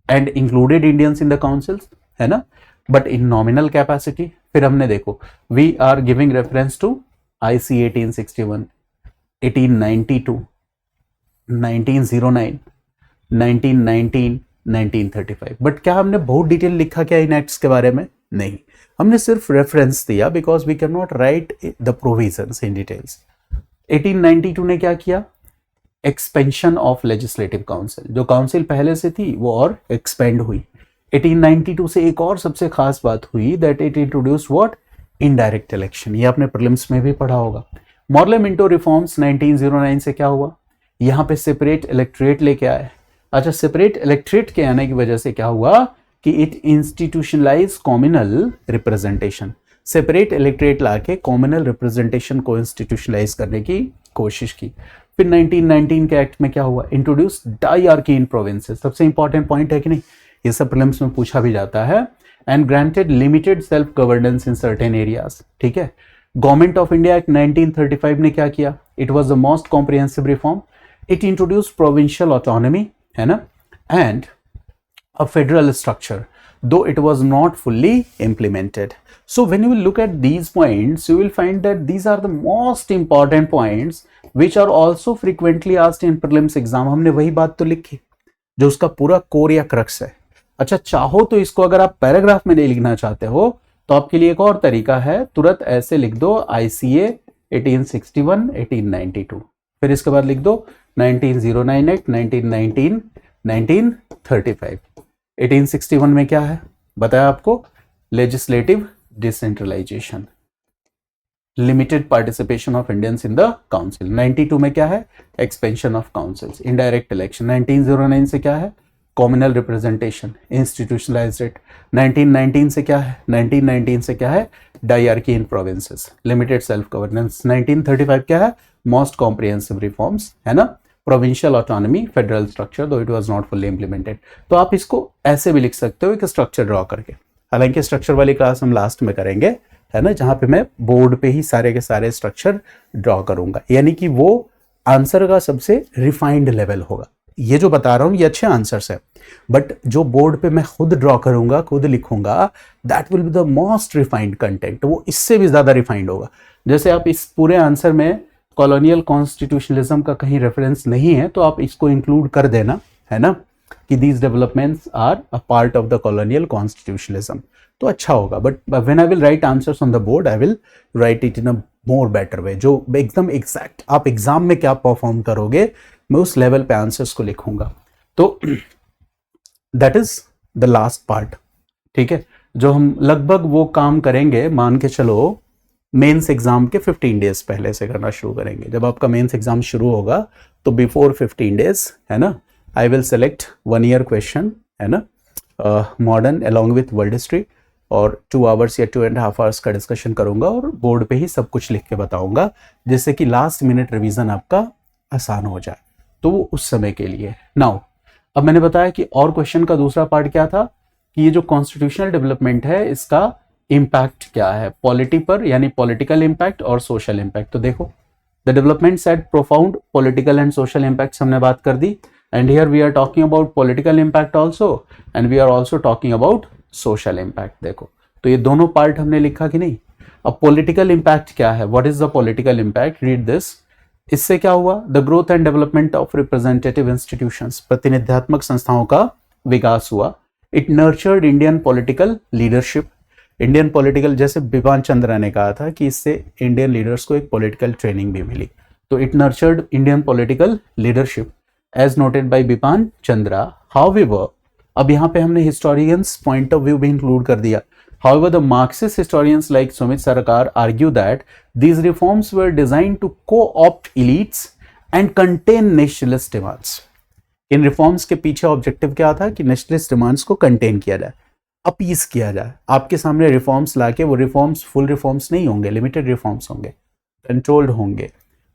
and included Indians in the councils, है ना, बट इन नॉमिनल कैपेसिटी. फिर हमने देखो we are giving reference to ICA 1861, 1892, 1909, 1919, 1935. But क्या हमने बहुत डिटेल लिखा क्या इन एक्ट्स के बारे में? नहीं, हमने सिर्फ रेफरेंस दिया, because we can not write the provisions in details. 1892 ने क्या किया, एक्सपेंशन ऑफ लेजिस्लेटिव काउंसिल. जो काउंसिल पहले से थी वो और एक्सपेंड हुई. 1892 से एक और सबसे खास बात हुई that it introduce what, indirect election. ये आपने प्रीलिम्स में भी पढ़ा होगा. मॉर्ले मिंटो रिफॉर्म्स 1909 से क्या हुआ, यहाँ पे सेपरेट इलेक्ट्रेट लेके आए. अच्छा, सेपरेट इलेक्ट्रेट के आने की वजह से क्या हुआ कि it institutionalise communal representation. Separate electorate लाके कॉम्युनल रिप्रेजेंटेशन को इंस्टीट्यूशनलाइज करने की कोशिश की. फिर 1919 के एक्ट में क्या हुआ, इंट्रोड्यूस डायआर्की इन प्रोविंसेस. सबसे इंपॉर्टेंट पॉइंट है कि नहीं, ये सब प्रीलिम्स में पूछा भी जाता है. And granted limited self governance in certain areas. ठीक है. गवर्नमेंट ऑफ इंडिया एक्ट 1935 ने क्या किया, it was the most comprehensive reform. It introduce provincial autonomy, है ना, and a federal structure, though it was not fully implemented. So when you will look at these points, you will find that these are the most important points which are also frequently asked in prelims exam. हमने वही बात तो लिखी जो उसका पूरा core या crux है. अच्छा, चाहो तो इसको अगर आप पैराग्राफ में नहीं लिखना चाहते हो तो आपके लिए एक और तरीका है, तुरंत ऐसे लिख दो ICA 1861 1892, फिर इसके बाद लिख दो 1909 एक्ट 1919 1935. 1861 में क्या है बताया आपको, legislative decentralisation, limited participation of Indians in the council. 92 में क्या है, expansion of councils, indirect election. 1909 से क्या है, कॉम्युनल रिप्रेजेंटेशन, इंस्टीट्यूशनलाइज्ड इट. 1919 से क्या है, 1919 से क्या है, डायआर्की इन प्रोविंसेस, लिमिटेड सेल्फ गवर्नेंस. 1935 क्या है, मोस्ट कॉम्प्रिहेंसिव रिफॉर्म्स, है ना, प्रोविंशियल ऑटोनॉमी, फेडरल स्ट्रक्चर, दो it was not fully implemented. तो आप इसको ऐसे भी लिख सकते हो एक स्ट्रक्चर ड्रॉ करके. हालांकि स्ट्रक्चर वाली क्लास हम लास्ट में करेंगे, है ना, जहां पे मैं बोर्ड पे ही सारे के सारे स्ट्रक्चर ड्रॉ करूंगा, यानी कि वो आंसर का सबसे रिफाइंड लेवल होगा. ये जो बता रहा हूं ये अच्छे आंसर्स है, बट जो बोर्ड पे मैं खुद ड्रॉ करूंगा, खुद लिखूंगा, that will be the most refined content. वो इससे भी ज्यादा रिफाइंड होगा. जैसे आप इस पूरे आंसर में कॉलोनियल कॉन्स्टिट्यूशनलिज्म का कहीं रेफरेंस नहीं है तो आप इसको इंक्लूड कर देना, है ना, कि these developments are a part of the colonial constitutionalism, तो अच्छा होगा. But when I will write answers on the board I will write it in a more better way, जो एकदम एग्जैक्ट आप एग्जाम में क्या परफॉर्म करोगे मैं उस लेवल पे आंसर्स को लिखूंगा. तो that is the last part. ठीक है, जो हम लगभग वो काम करेंगे, मान के चलो मेंस एग्जाम के 15 डेज पहले से करना शुरू करेंगे. जब आपका मेंस एग्जाम शुरू होगा तो बिफोर 15 डेज, है ना, I will select 1 year question, है ना, modern along with world history, और 2 आवर्स या 2.5 आवर्स का डिस्कशन करूंगा और बोर्ड पे ही सब कुछ लिख के बताऊंगा, जिससे कि लास्ट मिनट रिवीजन आपका आसान हो जाए. तो वो उस समय के लिए. नाउ अब मैंने बताया कि और क्वेश्चन का दूसरा पार्ट क्या था कि ये जो कॉन्स्टिट्यूशनल डेवलपमेंट है इसका इम्पैक्ट क्या है पॉलिटी पर, यानी पॉलिटिकल इम्पैक्ट और सोशल इम्पैक्ट. तो देखो the developments had profound political and social impacts हमने बात कर दी, and here we are talking about political impact also and we are also talking about social impact. देखो तो ये दोनों पार्ट हमने लिखा कि नहीं. अब पॉलिटिकल इम्पैक्ट क्या है, what is the political impact, read this. इससे क्या हुआ, the growth and development of representative institutions, प्रतिनिधात्मक संस्थाओं का विकास हुआ। It nurtured Indian political leadership, Indian political, जैसे बिपान चंद्रा ने कहा था कि इससे इंडियन लीडर्स को एक पॉलिटिकल ट्रेनिंग भी मिली, तो it nurtured Indian political leadership as noted by Bipan Chandra. However, अब यहाँ पे हमने हिस्टोरियंस पॉइंट ऑफ व्यू भी इंक्लूड कर दिया। However, the Marxist historians like Sumit Sarkar argue that these reforms were designed to co-opt elites and contain nationalist demands. In reforms के पीछे objective क्या था कि नेशनलिस्ट डिमांड्स को कंटेन किया जाए, अपीस किया जाए। आपके सामने रिफॉर्म्स लाके, वो रिफॉर्म्स फुल रिफॉर्म्स नहीं होंगे, लिमिटेड रिफॉर्म्स होंगे, कंट्रोल्ड होंगे,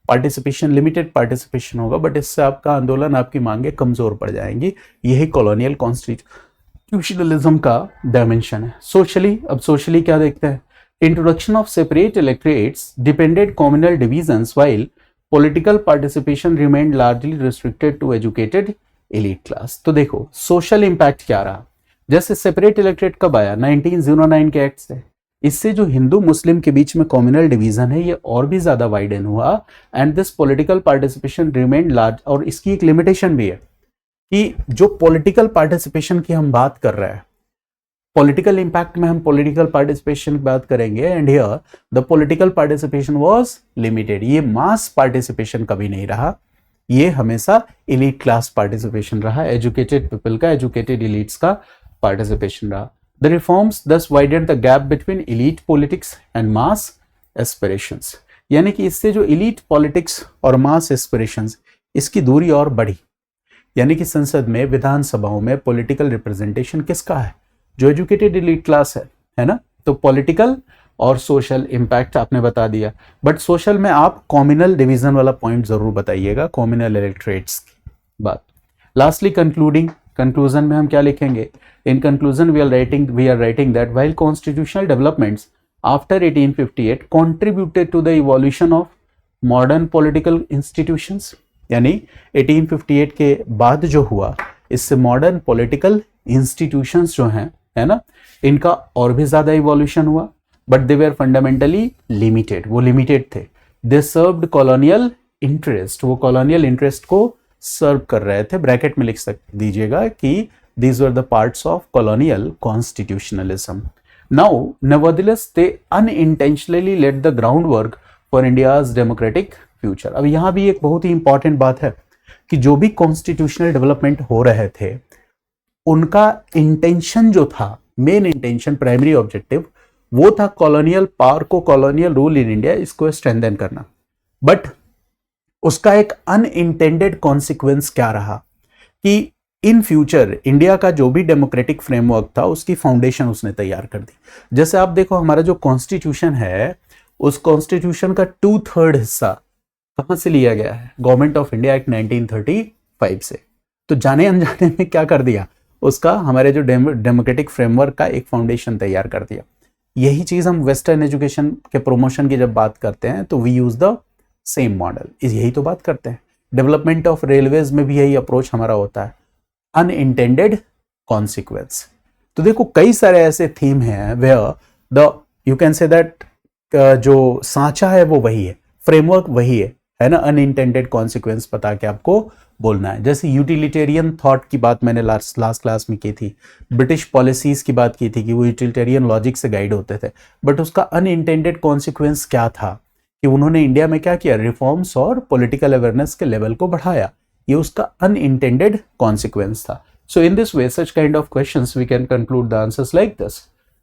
पार्टिसिपेशन लिमिटेड पार्टिसिपेशन होगा, बट इससे आपका आंदोलन, आपकी मांगे कमजोर पड़ जाएंगी। यही कॉलोनियल कॉन्स्टिट्यूशनलिज्म का डायमेंशन है। सोशली, अब सोशली क्या देखते हैं, introduction of separate electorates deepened communal divisions while political participation remained largely restricted to educated elite class. तो देखो सोशल इंपैक्ट क्या रहा, जैसे सेपरेट इलेक्टरेट कब आया, 1909 के एक्ट से। इससे जो हिंदू मुस्लिम के बीच में कम्युनल डिवीजन है ये और भी ज्यादा वाइडन हुआ, and this political participation remained large. और इसकी एक लिमिटेशन भी है कि जो पॉलिटिकल पार्टिसिपेशन की हम बात कर रहे हैं, पॉलिटिकल इंपैक्ट में हम पॉलिटिकल पार्टिसिपेशन की बात करेंगे, and here the political participation was limited. ये मास पार्टिसिपेशन कभी नहीं रहा, ये हमेशा एलीट क्लास पार्टिसिपेशन रहा, एजुकेटेड पीपल का, एजुकेटेड एलीट्स का पार्टिसिपेशन रहा। द रिफॉर्म्स दस widened the gap between elite politics and mass aspirations, यानी कि इससे जो एलीट पॉलिटिक्स और मास एस्पिरेशंस, इसकी दूरी और बढ़ी। यानी कि संसद में, विधानसभाओं में पॉलिटिकल रिप्रेजेंटेशन किसका है, जो एजुकेटेड एलीट क्लास है ना। तो पॉलिटिकल और सोशल इंपैक्ट आपने बता दिया, बट सोशल में आप कॉम्युनल डिवीजन वाला पॉइंट जरूर बताइएगा, कॉम्युनल इलेक्टरेट्स की बात। लास्टली कंक्लूजन में हम क्या लिखेंगे, in conclusion we are writing that while constitutional developments after 1858 contributed to the evolution of modern political institutions, यानी 1858 के बाद जो हुआ, इससे मॉडर्न पॉलिटिकल इंस्टीट्यूशंस जो हैं, है ना, इनका और भी ज्यादा इवोल्यूशन हुआ, but they were fundamentally limited, वो लिमिटेड थे। दे सर्व्ड कॉलोनियल इंटरेस्ट, वो कॉलोनियल इंटरेस्ट को सर्व कर रहे थे। ब्रैकेट में लिख दीजिएगा कि these were the parts of colonial constitutionalism. Now, nevertheless, they unintentionally laid the groundwork for India's democratic future. अब यहाँ भी एक बहुत ही इंपॉर्टेंट बात है कि जो भी कॉन्स्टिट्यूशनल डेवलपमेंट हो रहे थे, उनका इंटेंशन जो था, मेन इंटेंशन, प्राइमरी ऑब्जेक्टिव, वो था कॉलोनियल पावर को, कॉलोनियल रूल इन इंडिया, इसको स्ट्रेंथन करना। बट उसका एक अनइंटेंडेड कॉन्सिक्वेंस क्या रहा कि इन फ्यूचर इंडिया का जो भी डेमोक्रेटिक फ्रेमवर्क था, उसकी फाउंडेशन उसने तैयार कर दी। जैसे आप देखो, हमारा जो कॉन्स्टिट्यूशन है, उस कॉन्स्टिट्यूशन का 2/3 हिस्सा कहां से लिया गया है, गवर्नमेंट ऑफ इंडिया एक्ट 1935 से। तो जाने अनजाने में क्या कर दिया, उसका, हमारे जो डेमोक्रेटिक फ्रेमवर्क का एक फाउंडेशन तैयार कर दिया। यही चीज हम वेस्टर्न एजुकेशन के प्रमोशन की जब बात करते हैं तो we use the same model, यही तो बात करते हैं। डेवलपमेंट ऑफ रेलवेज में भी यही अप्रोच हमारा होता है, अनइंटेंडेड कॉन्सिक्वेंस। तो देखो कई सारे ऐसे थीम हैं where the you can say that जो सांचा है वो वही है, फ्रेमवर्क वही है ना, अनइंटेंडेड कॉन्सिक्वेंस बता के आपको बोलना है। जैसे यूटिलिटेरियन थॉट की बात मैंने लास्ट क्लास में की थी, ब्रिटिश पॉलिसीज की बात की थी कि वो यूटिलिटेरियन लॉजिक से गाइड होते थे, बट उसका अनइंटेंडेड कॉन्सिक्वेंस क्या था कि उन्होंने इंडिया में क्या किया, रिफॉर्म्स और पॉलिटिकल अवेयरनेस के लेवल को बढ़ाया। ये उसका अनइंटेंडेड कॉन्सिक्वेंस था। So in this way such kind of questions we can conclude the answers like this.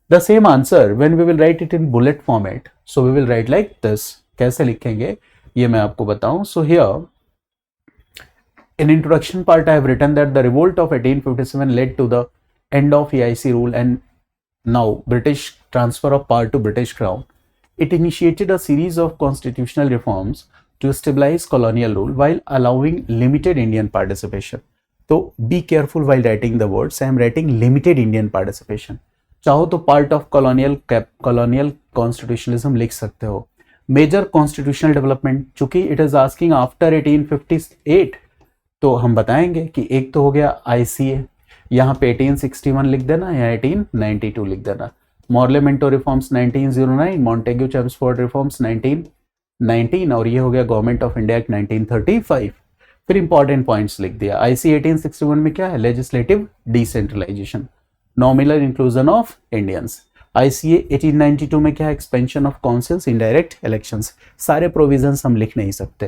The same answer when we will write it in bullet format, so we will write like this. कैसे लिखेंगे ये मैं आपको बताऊं। So here in introduction part I have written that the revolt of 1857 led to the end of EIC rule and now British transfer of power to British Crown. It initiated a series of constitutional reforms to stabilize colonial rule while allowing limited Indian participation. So be careful while writing the words. I am writing limited Indian participation. चाहो तो part of colonial constitutionalism लिख सकते हो। Major constitutional development, चूंकि it is asking after 1858, तो हम बताएंगे कि एक तो हो गया ICA, यहाँ पे 1861 लिख देना या 1892 लिख देना। Morley Minto reforms 1909, Montagu Chelmsford reforms 1919 और ये हो गया गवर्नमेंट ऑफ इंडिया एक्ट 1935। फिर इंपॉर्टेंट पॉइंट्स लिख दिया। आईसी 1861 में क्या है, legislative decentralisation, nominal inclusion of Indians. ICA 1892 में क्या है, expansion of councils, indirect elections. सारे प्रोविजंस हम लिख नहीं सकते,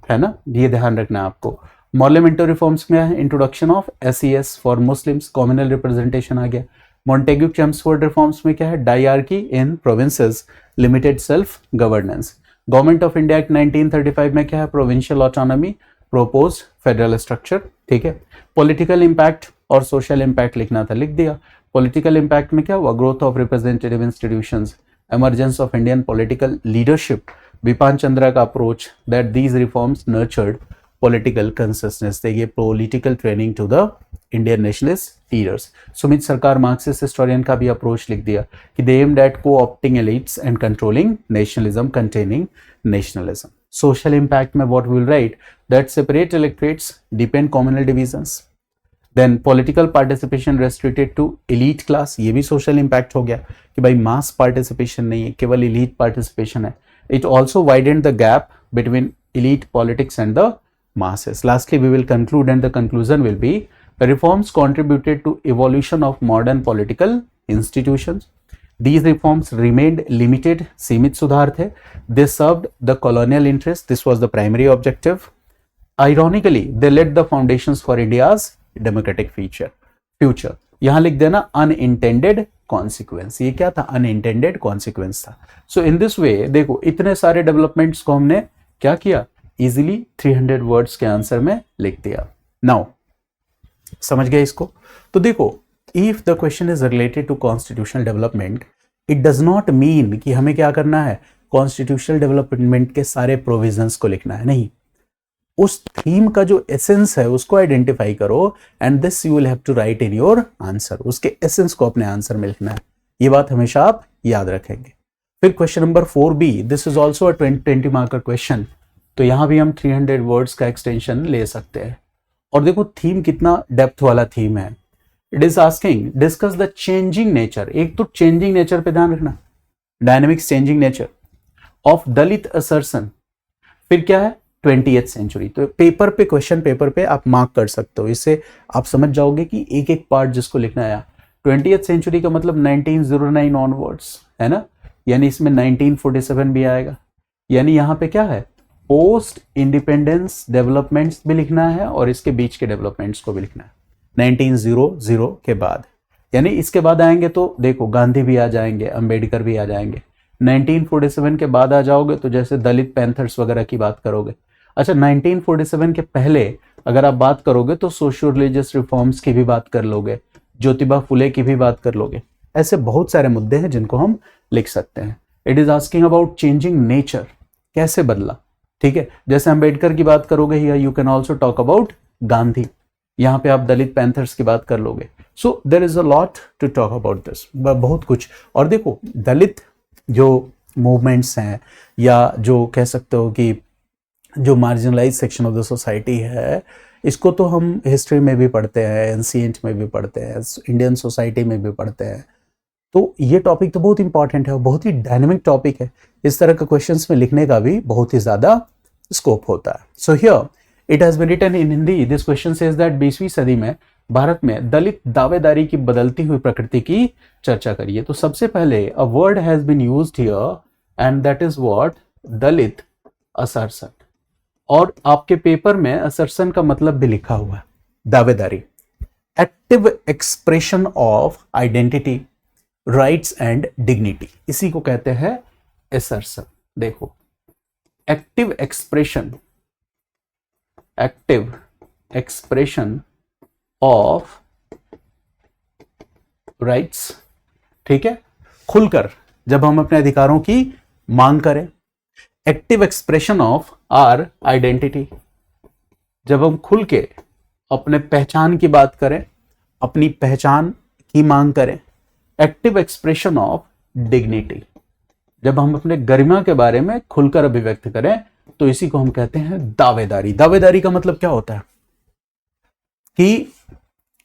है ना, ये ध्यान रखना है आपको। मॉर्ले मिंटो रिफॉर्म्स में है introduction of SES for Muslims, communal representation आ गया। मॉन्टेग्यू चेम्सफोर्ड रिफॉर्म्स में क्या है, dyarchy in provinces, limited self governance. Government of India act 1935 में क्या है, provincial autonomy, propose federal structure, ठीक है। पॉलिटिकल इंपैक्ट और सोशल इंपैक्ट लिखना था, लिख दिया। पॉलिटिकल इंपैक्ट में क्या हुआ, growth of representative institutions, emergence of Indian political leadership, Bipin Chandra का approach that these reforms nurtured political consistence, देखिए political training to the Indian nationalist leaders. Sumit Sarkar Marxist historian का भी अप्रोच लिख दिया कि they aimed at co-opting elites and controlling nationalism, containing nationalism. Social impact में what will write, that separate electorates, deepen communal divisions, then political participation restricted to elite class, ये भी social impact हो गया कि भाई मास पार्टिसिपेशन नहीं है, केवल एलीट पार्टिसिपेशन है। It also widened the gap between elite politics and the masses. Lastly, we will conclude and the conclusion will be reforms contributed to evolution of modern political institutions. These reforms remained limited, सीमित सुधार थे. They served the colonial interest. This was the primary objective. Ironically, they laid the foundations for India's democratic future. यहां लिख देना unintended consequence. ये क्या था, unintended consequence था. So in this way, देखो इतने सारे डेवलपमेंट्स को हमने क्या किया, इजिली 300 वर्ड्स के आंसर में लिख दिया। नाउ समझ गए इसको। तो देखो, if the question is related to constitutional development, it does not mean कि हमें क्या करना है, कॉन्स्टिट्यूशनल डेवलपमेंट के सारे प्रोविजंस को लिखना है, नहीं। उस थीम का जो एसेंस है उसको आइडेंटिफाई करो and this you will have to write in your answer. उसके एसेंस को अपने आंसर में लिखना है, ये बात हमेशा आप याद रखेंगे। फिर question number 4B, this is also a 20 marker question. तो यहां भी हम 300 वर्ड्स का एक्सटेंशन ले सकते हैं। और देखो थीम कितना डेप्थ वाला थीम है। It is asking discuss the changing nature, एक तो चेंजिंग नेचर पे ध्यान रखना, dynamics changing nature of Dalit assertion. फिर क्या है, 20th सेंचुरी। तो पेपर पे, क्वेश्चन पेपर पे आप मार्क कर सकते हो, इससे आप समझ जाओगे कि एक एक पार्ट जिसको लिखना है। 20th सेंचुरी का मतलब 1909 ऑनवर्ड्स, है ना, यानी इसमें 1947 भी आएगा। यानी यहां पे क्या है, पोस्ट इंडिपेंडेंस डेवलपमेंट्स भी लिखना है और इसके बीच के डेवलपमेंट्स को भी लिखना है 1900 के बाद। यानी इसके बाद आएंगे तो देखो गांधी भी आ जाएंगे, अंबेडकर भी आ जाएंगे। 1947 के बाद आ जाओगे तो जैसे दलित पैंथर्स वगैरह की बात करोगे। अच्छा, 1947 के पहले अगर आप बात करोगे तो सोशियो रिलीजियस रिफॉर्म्स की भी बात कर लोगे, ज्योतिबा फुले की भी बात कर लोगे। ऐसे बहुत सारे मुद्दे हैं जिनको हम लिख सकते हैं। It is asking about changing nature, कैसे बदला, ठीक है। जैसे अंबेडकर की बात करोगे या you can also talk about Gandhi, यहां पे आप दलित पैंथर्स की बात कर लोगे। So there is a lot to talk about this, बहुत कुछ। और देखो दलित जो मूवमेंट्स हैं या जो कह सकते हो कि जो marginalise section of the society है, इसको तो हम हिस्ट्री में भी पढ़ते हैं, एंशिएंट में भी पढ़ते हैं, इंडियन सोसाइटी में भी पढ़ते हैं। तो ये टॉपिक तो बहुत इंपॉर्टेंट है और बहुत ही डायनेमिक टॉपिक है। इस तरह के क्वेश्चंस में लिखने का भी बहुत ही ज्यादा स्कोप होता है। So here it has been written in Hindi. This question says that 20वीं सदी में भारत में दलित दावेदारी की बदलती हुई प्रकृति की चर्चा करिए। तो सबसे पहले a word has been used here and that is what, Dalit assertion. और आपके पेपर में असर्सन का मतलब भी लिखा हुआ है, दावेदारी। Active expression of identity, rights and dignity, इसी को कहते हैं असर्सन। देखो एक्टिव एक्सप्रेशन ऑफ राइट्स, ठीक है, खुलकर जब हम अपने अधिकारों की मांग करें। Active expression of our identity, जब हम खुल के अपने पहचान की बात करें, अपनी पहचान की मांग करें। एक्टिव एक्सप्रेशन ऑफ डिग्निटी, जब हम अपने गरिमा के बारे में खुलकर अभिव्यक्त करें, तो इसी को हम कहते हैं दावेदारी। दावेदारी का मतलब क्या होता है कि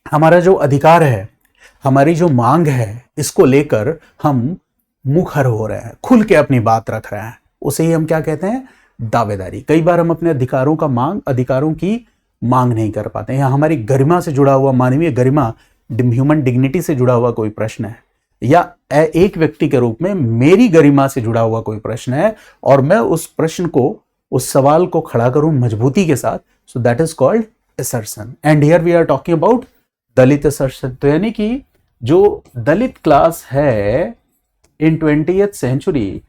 हमारा जो अधिकार है, हमारी जो मांग है इसको लेकर हम मुखर हो रहे हैं, खुल के अपनी बात रख रहे हैं, उसे ही हम क्या कहते हैं, दावेदारी। कई बार हम अपने अधिकारों की मांग नहीं कर पाते हैं। हमारी गरिमा से जुड़ा हुआ, मानवीय गरिमा, ह्यूमन डिग्निटी से जुड़ा हुआ कोई प्रश्न है, या एक व्यक्ति के रूप में मेरी गरिमा से जुड़ा हुआ कोई प्रश्न है, और मैं उस प्रश्न को, उस सवाल को खड़ा करूं मजबूती के साथ, so that is called assertion. And here we are talking about Dalit assertion. तो यानी कि जो दलित क्लास है इन 20th सेंचुरी,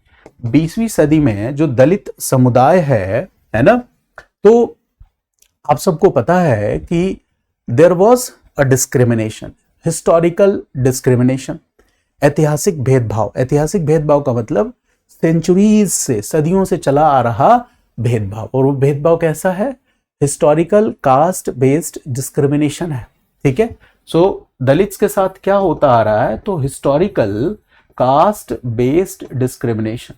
20वीं सदी में जो दलित समुदाय है ना, तो आप सबको पता है कि there was a discrimination, historical discrimination, ऐतिहासिक भेदभाव। ऐतिहासिक भेदभाव का मतलब सेंचुरीज से, सदियों से चला आ रहा भेदभाव। और वो भेदभाव कैसा है, हिस्टोरिकल कास्ट बेस्ड डिस्क्रिमिनेशन है। ठीक है, सो दलित्स के साथ क्या होता आ रहा है, तो हिस्टोरिकल कास्ट बेस्ड डिस्क्रिमिनेशन,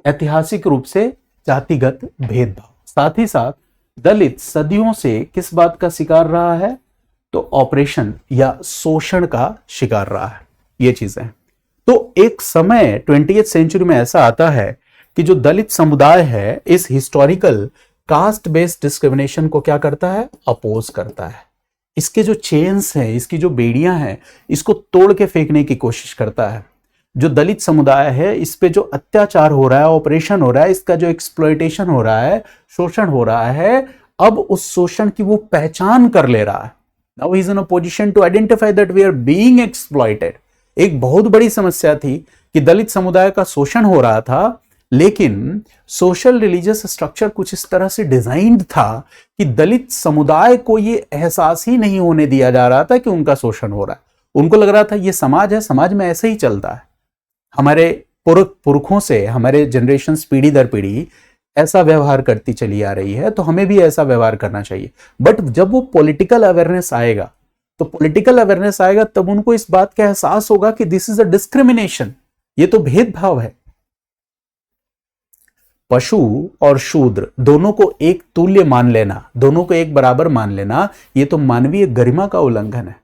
ऐतिहासिक रूप से जातिगत भेदभाव। साथ ही साथ दलित सदियों से किस बात का शिकार रहा है, तो ऑपरेशन या शोषण का शिकार रहा है। ये चीजें, तो एक समय 20th सेंचुरी में ऐसा आता है कि जो दलित समुदाय है इस हिस्टोरिकल कास्ट बेस्ड डिस्क्रिमिनेशन को क्या करता है, अपोज करता है। इसके जो चेन्स हैं, इसकी जो बेड़ियां हैं, इसको तोड़ के फेंकने की कोशिश करता है। जो दलित समुदाय है इस पे जो अत्याचार हो रहा है, ऑपरेशन हो रहा है, इसका जो एक्सप्लॉयटेशन हो रहा है, शोषण हो रहा है, अब उस शोषण की वो पहचान कर ले रहा है। Now he is in a position to identify that we are being exploited. एक बहुत बड़ी समस्या थी कि दलित समुदाय का शोषण हो रहा था, लेकिन सोशल रिलीजियस स्ट्रक्चर कुछ इस तरह से डिजाइन्ड था कि दलित समुदाय को ये एहसास ही नहीं होने दिया जा रहा था कि उनका शोषण हो रहा है। उनको लग रहा था ये समाज है, समाज में ऐसे ही चलता है, हमारे पुरखों से, हमारे जनरेशन पीढ़ी दर पीढ़ी ऐसा व्यवहार करती चली आ रही है, तो हमें भी ऐसा व्यवहार करना चाहिए। बट जब वो पॉलिटिकल अवेयरनेस आएगा, तो पॉलिटिकल अवेयरनेस आएगा तब उनको इस बात का एहसास होगा कि दिस इज अ डिस्क्रिमिनेशन, ये तो भेदभाव है। पशु और शूद्र दोनों को एक तुल्य मान लेना, दोनों को एक बराबर मान लेना, ये तो मानवीय गरिमा का उल्लंघन है।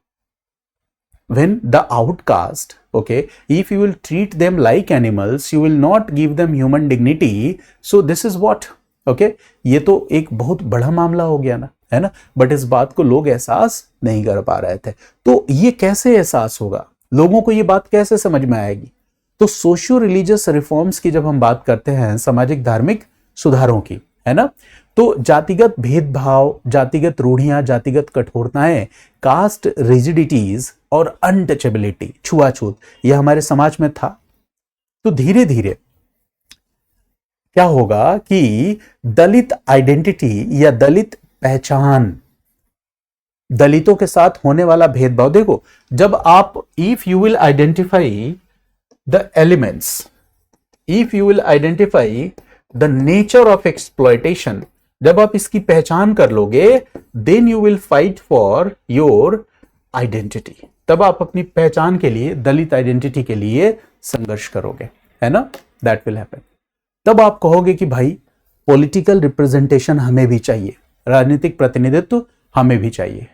When the outcast, okay, if you will treat them like animals, you will not give them human dignity. So this is what, okay, ये तो एक बहुत बड़ा मामला हो गया ना, है ना। बट इस बात को लोग एहसास नहीं कर पा रहे थे। तो ये कैसे एहसास होगा, लोगों को ये बात कैसे समझ में आएगी? तो सोशियो रिलीजियस रिफॉर्म्स की जब हम बात करते हैं, सामाजिक धार्मिक सुधारों की, है ना, तो जातिगत भेदभाव, जातिगत रूढ़ियां, जातिगत कठोरताएं, कास्ट रिजिडिटीज और अनटचेबिलिटी, छुआछूत, यह हमारे समाज में था। तो धीरे धीरे क्या होगा कि दलित आइडेंटिटी या दलित पहचान, दलितों के साथ होने वाला भेदभाव, देखो जब आप, if you will identify the elements, if you will identify the nature of exploitation, जब आप इसकी पहचान कर लोगे, then you will fight for your identity, तब आप अपनी पहचान के लिए, दलित आइडेंटिटी के लिए संघर्ष करोगे, है ना, दैट विल हैपन। तब आप कहोगे कि भाई पॉलिटिकल रिप्रेजेंटेशन हमें भी चाहिए, राजनीतिक प्रतिनिधित्व हमें भी चाहिए।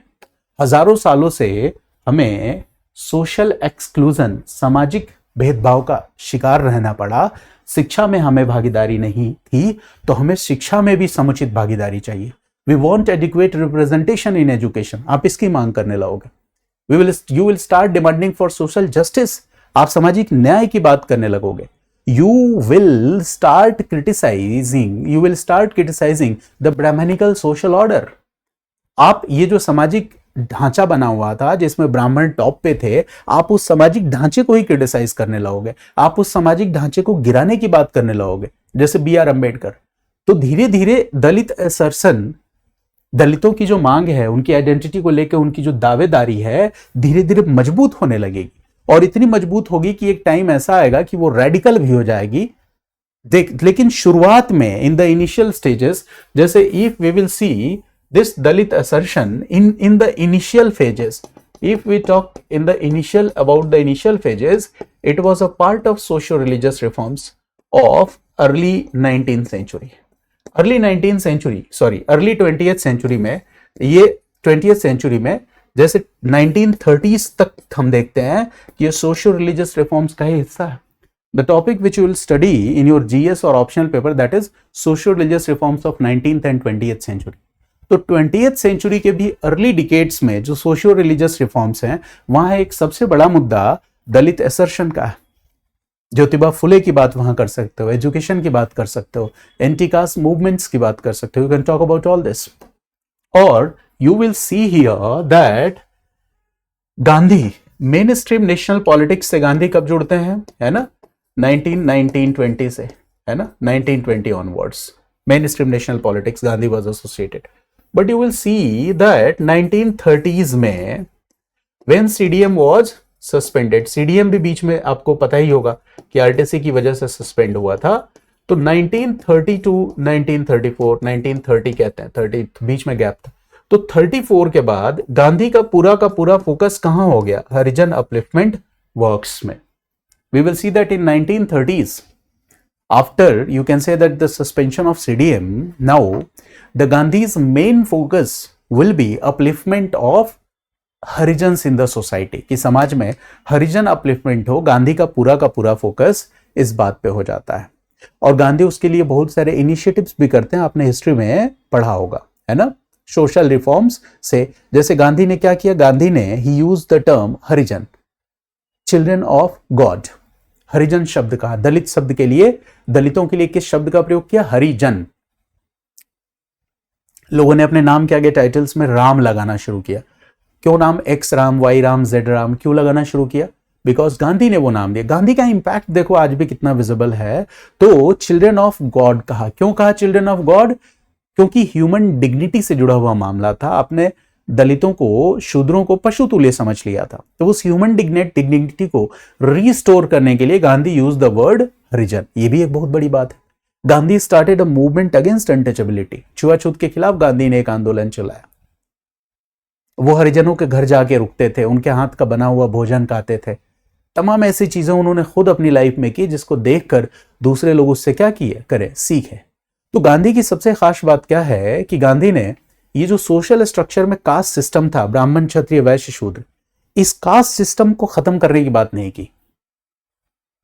हजारों सालों से हमें सोशल एक्सक्लूजन, सामाजिक भेदभाव का शिकार रहना पड़ा, शिक्षा में हमें भागीदारी नहीं थी, तो हमें शिक्षा में भी समुचित भागीदारी चाहिए। We want adequate representation in education, आप इसकी मांग करने लगोगे। You will start demanding for social justice, आप सामाजिक न्याय की बात करने लगोगे। You will start criticising the Brahmanical social order. आप ये जो सामाजिक ढांचा बना हुआ था जिसमें ब्राह्मण टॉप पे थे, आप उस सामाजिक ढांचे को ही क्रिटिसाइज करने लगोगे, आप उस सामाजिक ढांचे को गिराने की बात करने लगोगे, जैसे BR अम्बेडकर। तो धीरे धीरे दलित असर्शन, दलितों की जो मांग है, उनकी आइडेंटिटी को लेकर उनकी जो दावेदारी है, धीरे धीरे मजबूत होने लगेगी, और इतनी मजबूत होगी कि एक टाइम ऐसा आएगा कि वो रेडिकल भी हो जाएगी। लेकिन शुरुआत में, इन द इनिशियल स्टेजेस, जैसे if we will see this Dalit assertion in the initial phases, if we talk about the initial phases, it was a part of socio-religious reforms of early 19th century, early 20th century में, ये 20th century में जैसे 1930s तक हम देखते हैं कि ये सोशियो रिलीजियस रिफॉर्म्स का ही हिस्सा है। The topic which you will study in your GS और optional paper that is socio religious reforms of 19th and 20th century. तो 20th सेंचुरी के भी अर्ली डिकेड्स में जो सोशियो रिलीजियस रिफॉर्म्स हैं, वहां एक सबसे बड़ा मुद्दा दलित असर्शन का है। ज्योतिबा फुले की बात वहां कर सकते हो, एजुकेशन की बात कर सकते हो, एंटी कास्ट मूवमेंट्स की बात कर सकते हो, you can talk about all this. और you will see here that Gandhi main stream national politics से गांधी कब जुड़ते हैं, है ना, 1920 से, है ना, 1920 onwards main stream national politics Gandhi was associated. But you will see that 1930s में when CDM was suspended, CDM भी बीच में आपको पता ही होगा कि आरटीसी की वजह से सस्पेंड हुआ था। तो 1930 टू 1934, 1930 कहते हैं, 30 बीच में गैप था। तो 34 के बाद गांधी का पूरा फोकस कहां हो गया, हरिजन अपलिफ्टमेंट वर्क्स में। We will see that in 1930s after you can say that the suspension of CDM, now the Gandhi's main focus will be upliftment of Harijans in the society, कि समाज में हरिजन अपलिफ्टमेंट हो। गांधी का पूरा फोकस इस बात पे हो जाता है। और गांधी उसके लिए बहुत सारे इनिशिएटिव्स भी करते हैं, आपने हिस्ट्री में पढ़ा होगा, है ना, सोशल रिफॉर्म्स से। जैसे गांधी ने क्या किया, गांधी ने ही use the term Harijan, children of God. Harijan शब्द कहा, दलित शब्द के लिए, दलितों के लिए किस शब्द का प्रयोग किया, हरिजन। लोगों ने अपने नाम के आगे टाइटल्स में राम लगाना शुरू किया। क्यों नाम, X Ram, Y Ram, Z Ram क्यों लगाना शुरू किया, बिकॉज गांधी ने वो नाम दिया। गांधी का इंपैक्ट देखो आज भी कितना विजिबल है। तो चिल्ड्रन ऑफ गॉड कहा, क्यों कहा चिल्ड्रन ऑफ गॉड, क्योंकि ह्यूमन डिग्निटी से जुड़ा हुआ मामला था। आपने दलितों को, शूद्रों को पशु तुल्य समझ लिया था, तो उस ह्यूमन डिग्निटी को रिस्टोर करने के लिए गांधी यूज द वर्ड हरिजन। ये भी एक बहुत बड़ी बात है। Gandhi started a movement against untouchability, छुआछूत के खिलाफ गांधी ने एक आंदोलन चलाया। वो हरिजनों के घर जाके रुकते थे, उनके हाथ का बना हुआ भोजन खाते थे, तमाम ऐसी चीजें उन्होंने खुद अपनी लाइफ में की जिसको देखकर दूसरे लोग उससे क्या किए, करें, सीखे। तो गांधी की सबसे खास बात क्या है कि गांधी ने ये जो सोशल स्ट्रक्चर में कास्ट सिस्टम था, ब्राह्मण, क्षत्रिय, वैश्य, शूद्र, इस कास्ट सिस्टम को खत्म करने की बात नहीं की।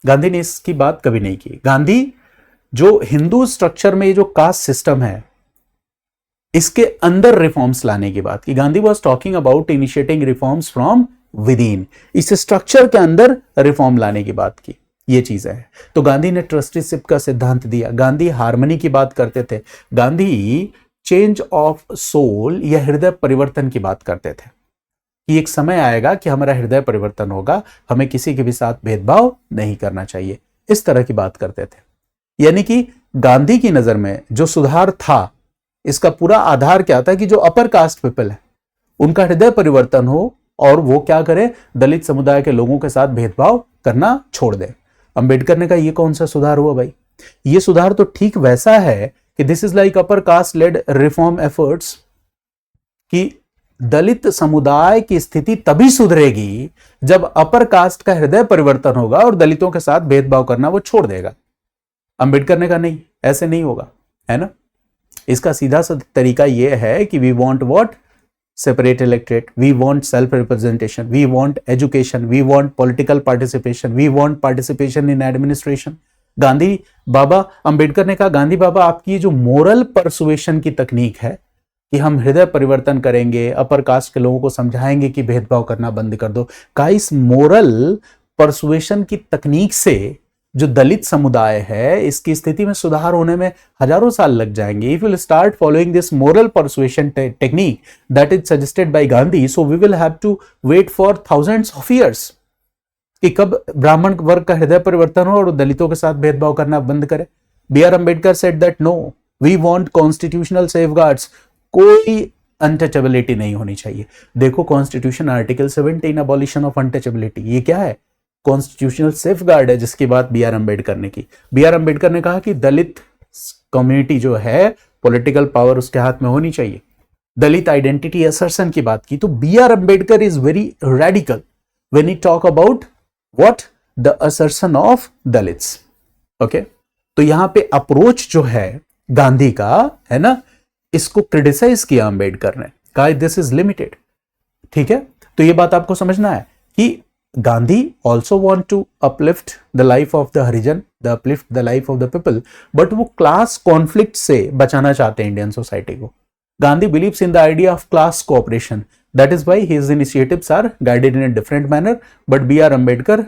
गांधी ने इसकी बात कभी नहीं की। गांधी जो हिंदू स्ट्रक्चर में ये जो कास्ट सिस्टम है, इसके अंदर रिफॉर्म्स लाने की बात की। Gandhi was talking about initiating reforms from with in, इस स्ट्रक्चर के अंदर रिफॉर्म लाने की बात की। ये चीज है। तो गांधी ने ट्रस्टीशिप का सिद्धांत दिया, गांधी हार्मनी की बात करते थे, गांधी चेंज ऑफ सोल या हृदय परिवर्तन की बात करते थे कि एक समय आएगा कि हमारा हृदय परिवर्तन होगा, हमें किसी के भी साथ भेदभाव नहीं करना चाहिए, इस तरह की बात करते थे। यानी कि गांधी की नजर में जो सुधार था, इसका पूरा आधार क्या था कि जो अपर कास्ट पीपल है उनका हृदय परिवर्तन हो और वो क्या करें, दलित समुदाय के लोगों के साथ भेदभाव करना छोड़ दें। अंबेडकर ने कहा ये कौन सा सुधार हुआ भाई, ये सुधार तो ठीक वैसा है कि this is like upper caste led reform efforts, कि दलित समुदाय की स्थिति तभी सुधरेगी जब अपर कास्ट का हृदय परिवर्तन होगा और दलितों के साथ भेदभाव करना वो छोड़ देगा। अंबेडकर ने कहा नहीं, ऐसे नहीं होगा, है ना। इसका सीधा सा तरीका यह है कि we want what, separate electorate, we want self representation, we want education, we want political participation, we want participation in administration। Gandhi Baba Ambedkar ने कहा, गांधी बाबा आपकी जो मोरल परसुएशन की तकनीक है कि हम हृदय परिवर्तन करेंगे, अपर कास्ट के लोगों को समझाएंगे कि भेदभाव करना बंद कर दो, का इस मोरल परसुएशन की तकनीक से जो दलित समुदाय है इसकी स्थिति में सुधार होने में हजारों साल लग जाएंगे। If will start following this moral persuasion technique that is suggested by Gandhi, so we will have to wait for thousands of years कि कब ब्राह्मण वर्ग का हृदय परिवर्तन हो और दलितों के साथ भेदभाव करना बंद करे। B R Ambedkar said that no, we want constitutional safeguards, कोई अनटचेबिलिटी नहीं होनी चाहिए। देखो constitution article 17 abolition of untouchability, ये क्या है, कॉन्स्टिट्यूशनल सेफगार्ड है जिसकी बात बी आर अम्बेडकर ने की। बी आर अम्बेडकर ने कहा कि दलित कम्युनिटी जो है, पॉलिटिकल पावर उसके हाथ में होनी चाहिए, दलित आइडेंटिटी असर्शन की बात की। तो B R Ambedkar is very radical when he talk about what, the assertion of Dalits. Okay, तो यहां पे अप्रोच जो है गांधी का, है ना, इसको क्रिटिसाइज किया अम्बेडकर ने, कहा दिस इज लिमिटेड। ठीक है, तो ये बात आपको समझना है कि Gandhi also want to uplift the life of the Harijan, the uplift the life of the people, but वो क्लास कॉन्फ्लिक्ट से बचाना चाहते हैं इंडियन सोसाइटी को. Gandhi believes in the idea of class cooperation, that is why his initiatives are guided in a different manner, but B R Ambedkar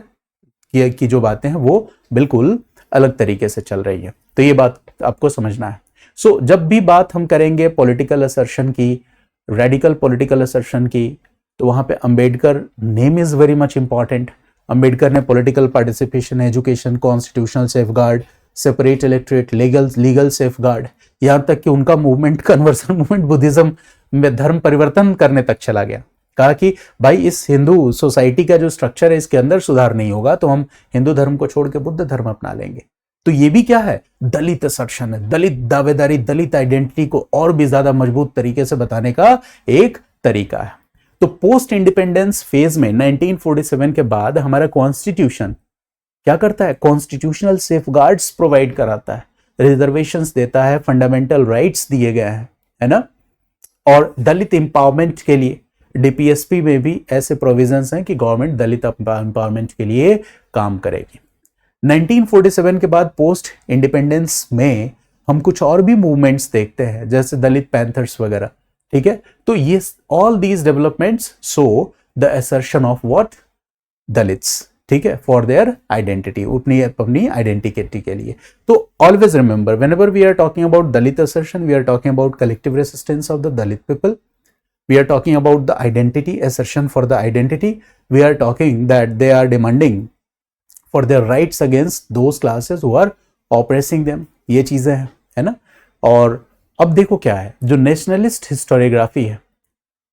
की जो बातें हैं वो बिल्कुल अलग तरीके से चल रही है. तो ये बात आपको समझना है. सो जब भी बात हम करेंगे पॉलिटिकल असर्शन की, रेडिकल पॉलिटिकल असर्शन की, तो वहां पे Ambedkar name is very much important. Ambedkar ने political participation, education, constitutional safeguard, separate electorate, legal safeguard, यहां तक कि उनका मूवमेंट, कन्वर्सन मूवमेंट बुद्धिज्म में धर्म परिवर्तन करने तक चला गया. कहा कि भाई इस हिंदू सोसाइटी का जो स्ट्रक्चर है इसके अंदर सुधार नहीं होगा तो हम हिंदू धर्म को छोड़ के बुद्ध धर्म अपना लेंगे. तो ये भी क्या है, दलित असर्शन है, दलित दावेदारी, दलित आइडेंटिटी को और भी ज्यादा मजबूत तरीके से बताने का एक तरीका है. तो पोस्ट इंडिपेंडेंस फेज में 1947 के बाद हमारा कॉन्स्टिट्यूशन क्या करता है, कॉन्स्टिट्यूशनल सेफगार्ड्स प्रोवाइड कराता है, रिजर्वेशंस देता है, फंडामेंटल राइट्स दिए गए हैं, है ना. और दलित एम्पावरमेंट के लिए डीपीएसपी में भी ऐसे प्रोविजंस हैं कि गवर्नमेंट दलित एम्पावरमेंट के लिए काम करेगी. 1947 के बाद पोस्ट इंडिपेंडेंस में हम कुछ और भी मूवमेंट्स देखते हैं, जैसे दलित पैंथर्स वगैरह. ठीक है, तो ये all these developments show the assertion of what, Dalits. ठीक है, फॉर देयर आइडेंटिटी, अपनी आइडेंटिटी के लिए. तो always remember, whenever we are talking about Dalit assertion, we are talking about collective resistance of the Dalit people. We are talking about the identity, assertion for the identity. We are talking that they are demanding for their rights against those classes who are oppressing them. ये चीजें हैं, है ना. और अब देखो क्या है, जो नेशनलिस्ट हिस्टोरियोग्राफी है,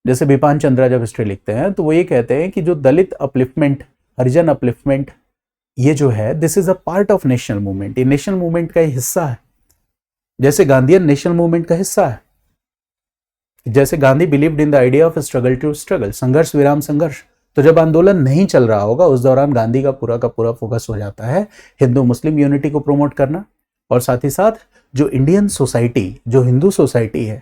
जैसे बिपान चंद्रा जब हिस्ट्री लिखते हैं तो वो ये कहते हैं कि जो दलित अपलिफ्टमेंट, हरिजन अपलिफ्टमेंट, ये जो है this is a part of national movement. ये नेशनल मूवमेंट का हिस्सा है, जैसे गांधीयन नेशनल मूवमेंट का हिस्सा है. जैसे Gandhi believed in the idea of struggle to struggle, संघर्ष विराम संघर्ष. तो जब आंदोलन नहीं चल रहा होगा उस दौरान गांधी का पूरा फोकस हो जाता है हिंदू मुस्लिम यूनिटी को प्रमोट करना, और साथ ही साथ जो इंडियन सोसाइटी, जो हिंदू सोसाइटी है,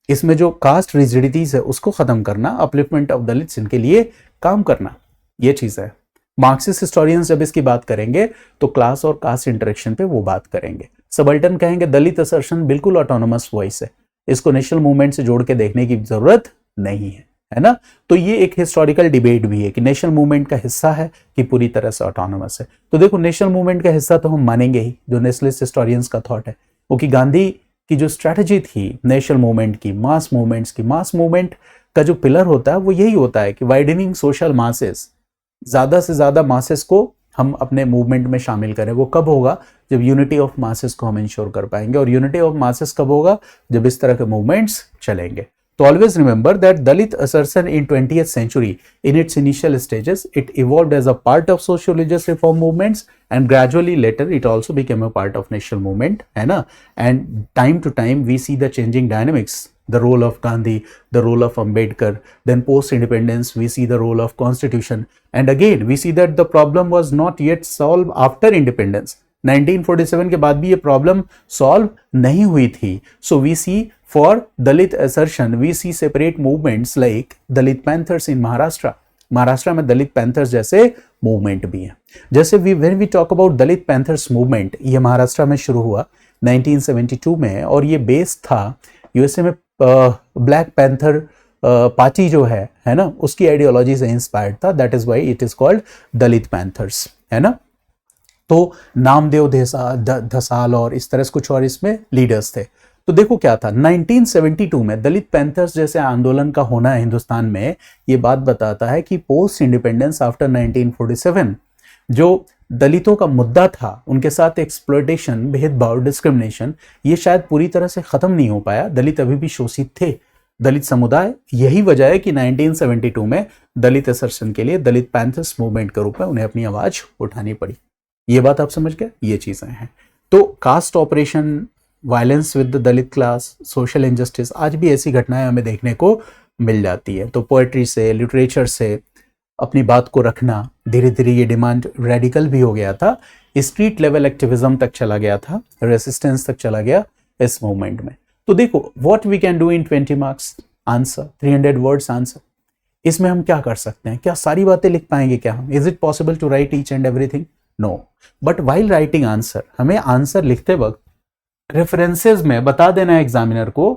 इसमें जो कास्ट रिजिडिटीज है उसको खत्म करना, अपलिफ्टमेंट ऑफ दलित्स, इनके लिए काम करना. ये चीज है. मार्क्सिस्ट हिस्टोरियंस जब इसकी बात करेंगे तो क्लास और कास्ट इंटरेक्शन पे वो बात करेंगे. सबल्टन कहेंगे दलित असर्शन बिल्कुल ऑटोनोमस वॉइस है, इसको नेशनल मूवमेंट से जोड़ के देखने की जरूरत नहीं है, है ना. तो ये एक हिस्टोरिकल डिबेट भी है कि नेशनल मूवमेंट का हिस्सा है कि पूरी तरह से ऑटोनोमस है. तो देखो नेशनल मूवमेंट का हिस्सा तो हम मानेंगे ही, जो नेशनलिस्ट हिस्टोरियंस का थॉट है वो, कि गांधी की जो स्ट्रैटेजी थी नेशनल मूवमेंट की, मास मूवमेंट्स की, मास मूवमेंट का जो पिलर होता है वो यही होता है कि वाइडनिंग सोशल मासेस, ज्यादा से ज्यादा मासेस को हम अपने मूवमेंट में शामिल करें. वो कब होगा, जब यूनिटी ऑफ मासेस को हम इंश्योर कर पाएंगे. और यूनिटी ऑफ मासेस कब होगा, जब इस तरह के मूवमेंट्स चलेंगे. तो always remember that Dalit assertion in 20th century in its initial stages it evolved as a part of social religious reform movements, and gradually later it also became a part of national movement, है ना. and time to time we see the changing dynamics, the role of Gandhi, the role of Ambedkar. Then post independence we see the role of constitution, and again we see that the problem was not yet solved after independence. 1947 के बाद भी ये problem solve नहीं हुई थी. So we see for Dalit assertion we see separate movements like Dalit Panthers in Maharashtra में Dalit Panthers जैसे movement भी हैं. जैसे when we talk about Dalit Panthers movement, ये महाराष्ट्र में शुरू हुआ 1972 में, और ये बेस था यूएसए में ब्लैक पैंथर पार्टी जो है ना, उसकी आइडियोलॉजी से इंस्पायर्ड था. That is why it is called Dalit panthers, है ना. तो नामदेव धसाल और इस तरह से कुछ और इसमें लीडर्स थे. तो देखो क्या था, 1972 में दलित पैंथर्स जैसे आंदोलन का होना हिंदुस्तान में, ये बात बताता है कि पोस्ट इंडिपेंडेंस आफ्टर 1947 जो दलितों का मुद्दा था, उनके साथ एक्सप्लॉयटेशन, भेदभाव, डिस्क्रिमिनेशन, ये शायद पूरी तरह से खत्म नहीं हो पाया. दलित अभी भी शोषित थे, दलित समुदाय. यही वजह है कि 1972 में दलित असर्शन के लिए दलित पैंथर्स मूवमेंट के रूप में उन्हें अपनी आवाज उठानी पड़ी. ये बात आप समझ गए, ये चीजें हैं. तो caste oppression, violence with the Dalit class, social injustice, आज भी ऐसी घटनाएं हमें देखने को मिल जाती है. तो पोएट्री से, लिटरेचर से अपनी बात को रखना, धीरे धीरे ये डिमांड रेडिकल भी हो गया था, स्ट्रीट लेवल एक्टिविज्म तक चला गया था, रेसिस्टेंस तक चला गया इस मूवमेंट में. तो देखो what we can do in 20 marks answer, 300 words answer. इसमें हम क्या कर सकते हैं, क्या सारी बातें लिख पाएंगे क्या हम? Is it possible to write each and everything? No, but while writing answer हमें आंसर लिखते वक्त रेफरेंसेस में बता देना है एग्जामिनर को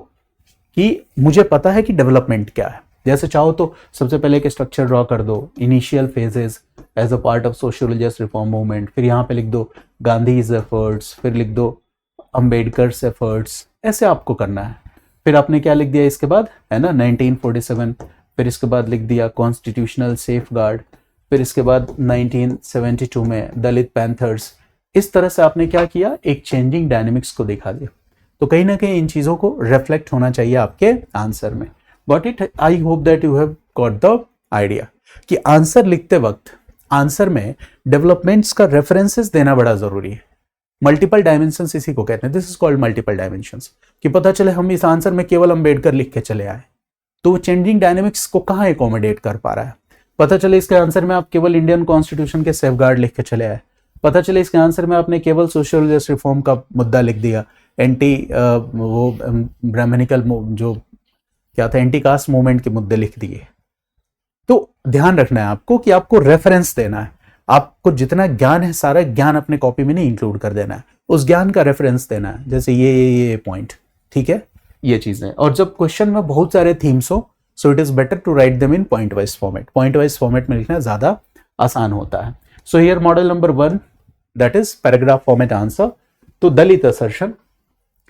कि मुझे पता है कि डेवलपमेंट क्या है। जैसे चाहो तो सबसे पहले एक स्ट्रक्चर ड्रॉ कर दो, initial phases as a part of social religious reform movement, फिर यहाँ पे लिख दो गांधीज एफर्ट्स, फिर लिख दो अंबेडकर्स एफर्ट्स, ऐसे आपको करना है। फिर आपने क्या लिख दिया इसके बाद, है ना, 1947, फिर इसके बाद लिख दिया कॉन्स्टिट्यूशनल सेफगार्ड, फिर इसके बाद 1972 में दलित पैंथर्स। इस तरह से आपने क्या किया, एक चेंजिंग डायनेमिक्स को दिखा दिया। तो कहीं ना कहीं इन चीजों को रिफ्लेक्ट होना चाहिए आपके आंसर में। But it, I hope that you have got the idea कि आंसर लिखते वक्त आंसर में डेवलपमेंट्स का रेफरेंसेस देना बड़ा जरूरी है। मल्टीपल डायमेंशंस इसी को कहते हैं, this is called multiple dimensions, कि पता चले हम इस आंसर में केवल अंबेडकर लिख के चले आए तो चेंजिंग डायनेमिक्स को कहाँ एकोमोडेट कर पा रहा है। पता चले इसके आंसर में आप केवल इंडियन कॉन्स्टिट्यूशन के सेफगार्ड लिख के चले आए, पता चले इसके आंसर में आपने केवल सोशल रिलीजियस रिफॉर्म का मुद्दा लिख दिया, एंटी वो ब्राह्मणिकल जो क्या था, एंटी कास्ट मूवमेंट के मुद्दे लिख दिए। तो ध्यान रखना है आपको कि आपको रेफरेंस देना है, आपको जितना ज्ञान है सारा ज्ञान अपने कॉपी में नहीं इंक्लूड कर देना है, उस ज्ञान का रेफरेंस देना है, जैसे ये पॉइंट, ठीक है, ये चीजें। और जब क्वेश्चन में बहुत सारे थीम्स हो, so it is better to write them in point wise format. Point wise format में लिखना ज्यादा आसान होता है। So here model number 1, that is paragraph format answer. तो Dalit assertion,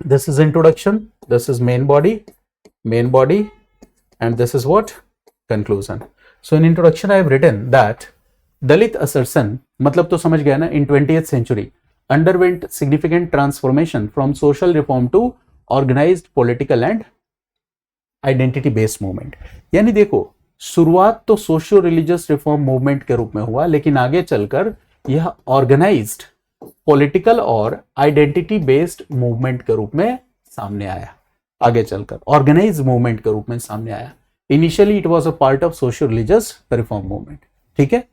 this is introduction, this is main body, and this is what, conclusion. So in introduction I have written that Dalit assertion, मतलब तो समझ गया ना, in 20th century underwent significant transformation from social reform to organized political and identity based movement। यानी देखो, शुरुआत तो socio religious reform movement के रूप में हुआ, लेकिन आगे चलकर यह ऑर्गेनाइज्ड पॉलिटिकल और आइडेंटिटी बेस्ड मूवमेंट के रूप में सामने आया। आगे चलकर ऑर्गेनाइज मूवमेंट के रूप में सामने आया। Initially it was a part of social religious reform movement, ठीक है।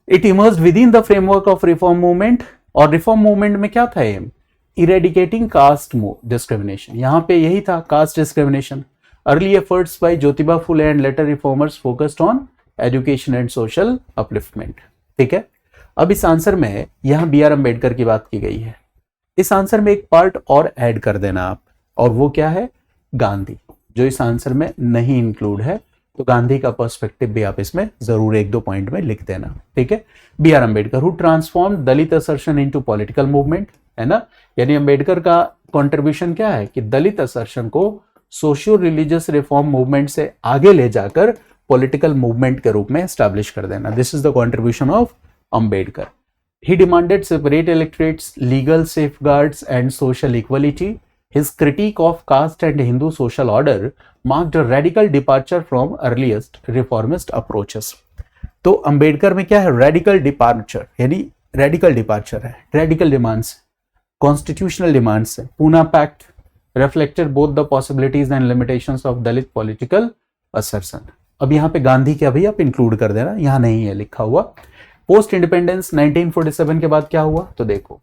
It emerged with in the framework of reform movement. और रिफॉर्म मूवमेंट में क्या था एम, इरेडिकेटिंग कास्ट डिस्क्रिमिनेशन। यहां पे यही था, caste discrimination. Early efforts bye Jyotiba Phule and later reformers focused on education and social upliftment, ठीक है। अब इस आंसर में यहां बी आर अम्बेडकर की बात की गई है। इस आंसर में एक पार्ट और ऐड कर देना आप, और वो क्या है, गांधी, जो इस आंसर में नहीं इंक्लूड है। तो गांधी का पर्सपेक्टिव भी आप इसमें जरूर 1-2 पॉइंट में लिख देना, ठीक है। B R Ambedkar who transform Dalit assertion into political movement, है ना। यानी अम्बेडकर का कॉन्ट्रीब्यूशन क्या है कि दलित असर्शन को सोशियो रिलीजियस रिफॉर्म मूवमेंट से आगे ले जाकर पॉलिटिकल मूवमेंट के रूप में एस्टैब्लिश कर देना। This is the contribution of Ambedkar. He demanded separate electorates, legal safeguards, and social equality. His critique of caste and Hindu social order marked a radical departure from earliest reformist approaches. तो अंबेडकर में क्या है, radical departure, यानी radical departure है, radical demands, constitutional demands है। Poona pact reflected both the possibilities and limitations of Dalit political assertion. अब यहाँ पे गांधी क्या भी आप इंक्लूड कर देना, यहाँ नहीं है लिखा हुआ। पोस्ट इंडिपेंडेंस 1947 के बाद क्या हुआ, तो देखो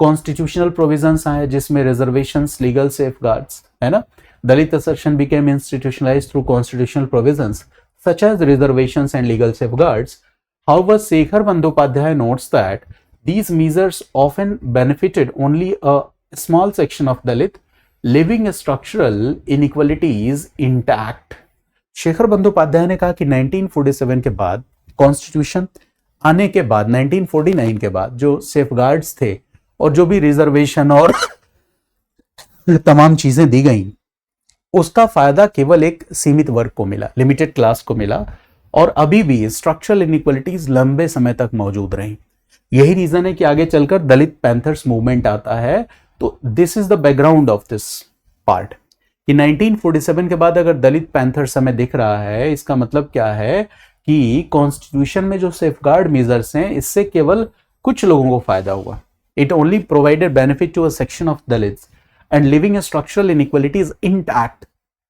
कॉन्स्टिट्यूशनल प्रोविजंस आए जिसमें रिजर्वेशंस, लीगल सेफगार्ड्स, है ना। Dalit assertion became institutionalised through constitutional provisions such as reservations and legal safeguards. However, Shekhar Bandopadhyay notes that these measures often benefited only a small section of Dalit, leaving structural inequalities intact. Sekhar Bandyopadhyay ने कहा कि 1947 के बाद, constitution आने के बाद, 1949 के बाद जो सेफगार्ड्स थे और जो भी रिजर्वेशन और तमाम चीजें दी गई, उसका फायदा केवल एक सीमित वर्ग को मिला, लिमिटेड क्लास को मिला, और अभी भी स्ट्रक्चरल इनइक्वालिटीज लंबे समय तक मौजूद रही। यही रीजन है कि आगे चलकर दलित पैंथर्स मूवमेंट आता है। तो this is the background of this part कि 1947 के बाद अगर दलित पैंथर्स हमें दिख रहा है, इसका मतलब क्या है कि कॉन्स्टिट्यूशन में जो सेफगार्ड मेजर्स हैं, इससे केवल कुछ लोगों को फायदा हुआ। It only provided benefit to a section of Dalits and leaving structural inequalities intact.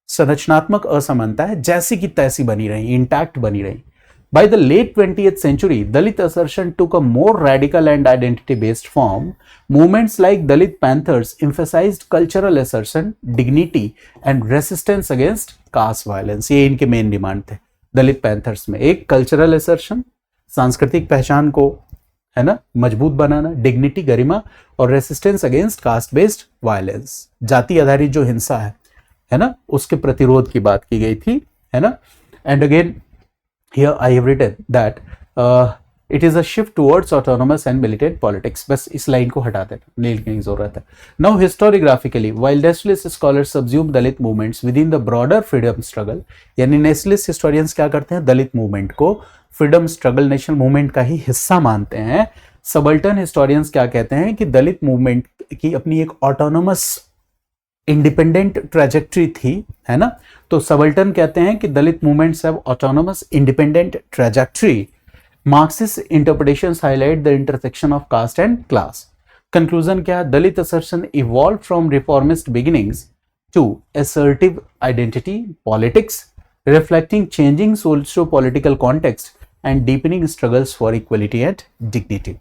संरचनात्मक असमानता है जैसी की तैसी बनी रही, इंटैक्ट बनी रही। By the late 20th century, Dalit assertion took a more radical and identity-based form. Movements like Dalit Panthers emphasized cultural assertion, dignity, and resistance against caste violence. ये इनके मेन डिमांड थे। दलित पैंथर्स में? एक cultural assertion, सांस्कृतिक पहचान को है ना मजबूत बनाना, डिग्निटी गरिमा, और resistance against caste based violence, जाति आधारित जो हिंसा है ना उसके प्रतिरोध की बात की गई थी, है ना. And again here I have written that it is a shift towards autonomous and militant politics. बस इस लाइन को हटा देना, लिखने की जरूरत है. Now historiographically while nationalist scholars subsume Dalit movements within the broader freedom struggle, यानी नेशनलिस्ट हिस्टोरियंस क्या करते हैं, दलित मूवमेंट को फ्रीडम स्ट्रगल नेशनल मूवमेंट का ही हिस्सा मानते हैं. सबल्टन हिस्टोरियंस क्या कहते हैं कि दलित मूवमेंट की अपनी एक ऑटोनोमस इंडिपेंडेंट ट्रेजेक्ट्री थी, है ना. तो सबल्टन कहते हैं कि Dalit movements have autonomous independent trajectory. Marxist interpretations highlight the intersection of caste and class. Conclusion क्या है, दलित assertion evolve from reformist beginnings to assertive identity politics, reflecting changing socio-political context and deepening struggles for equality and dignity.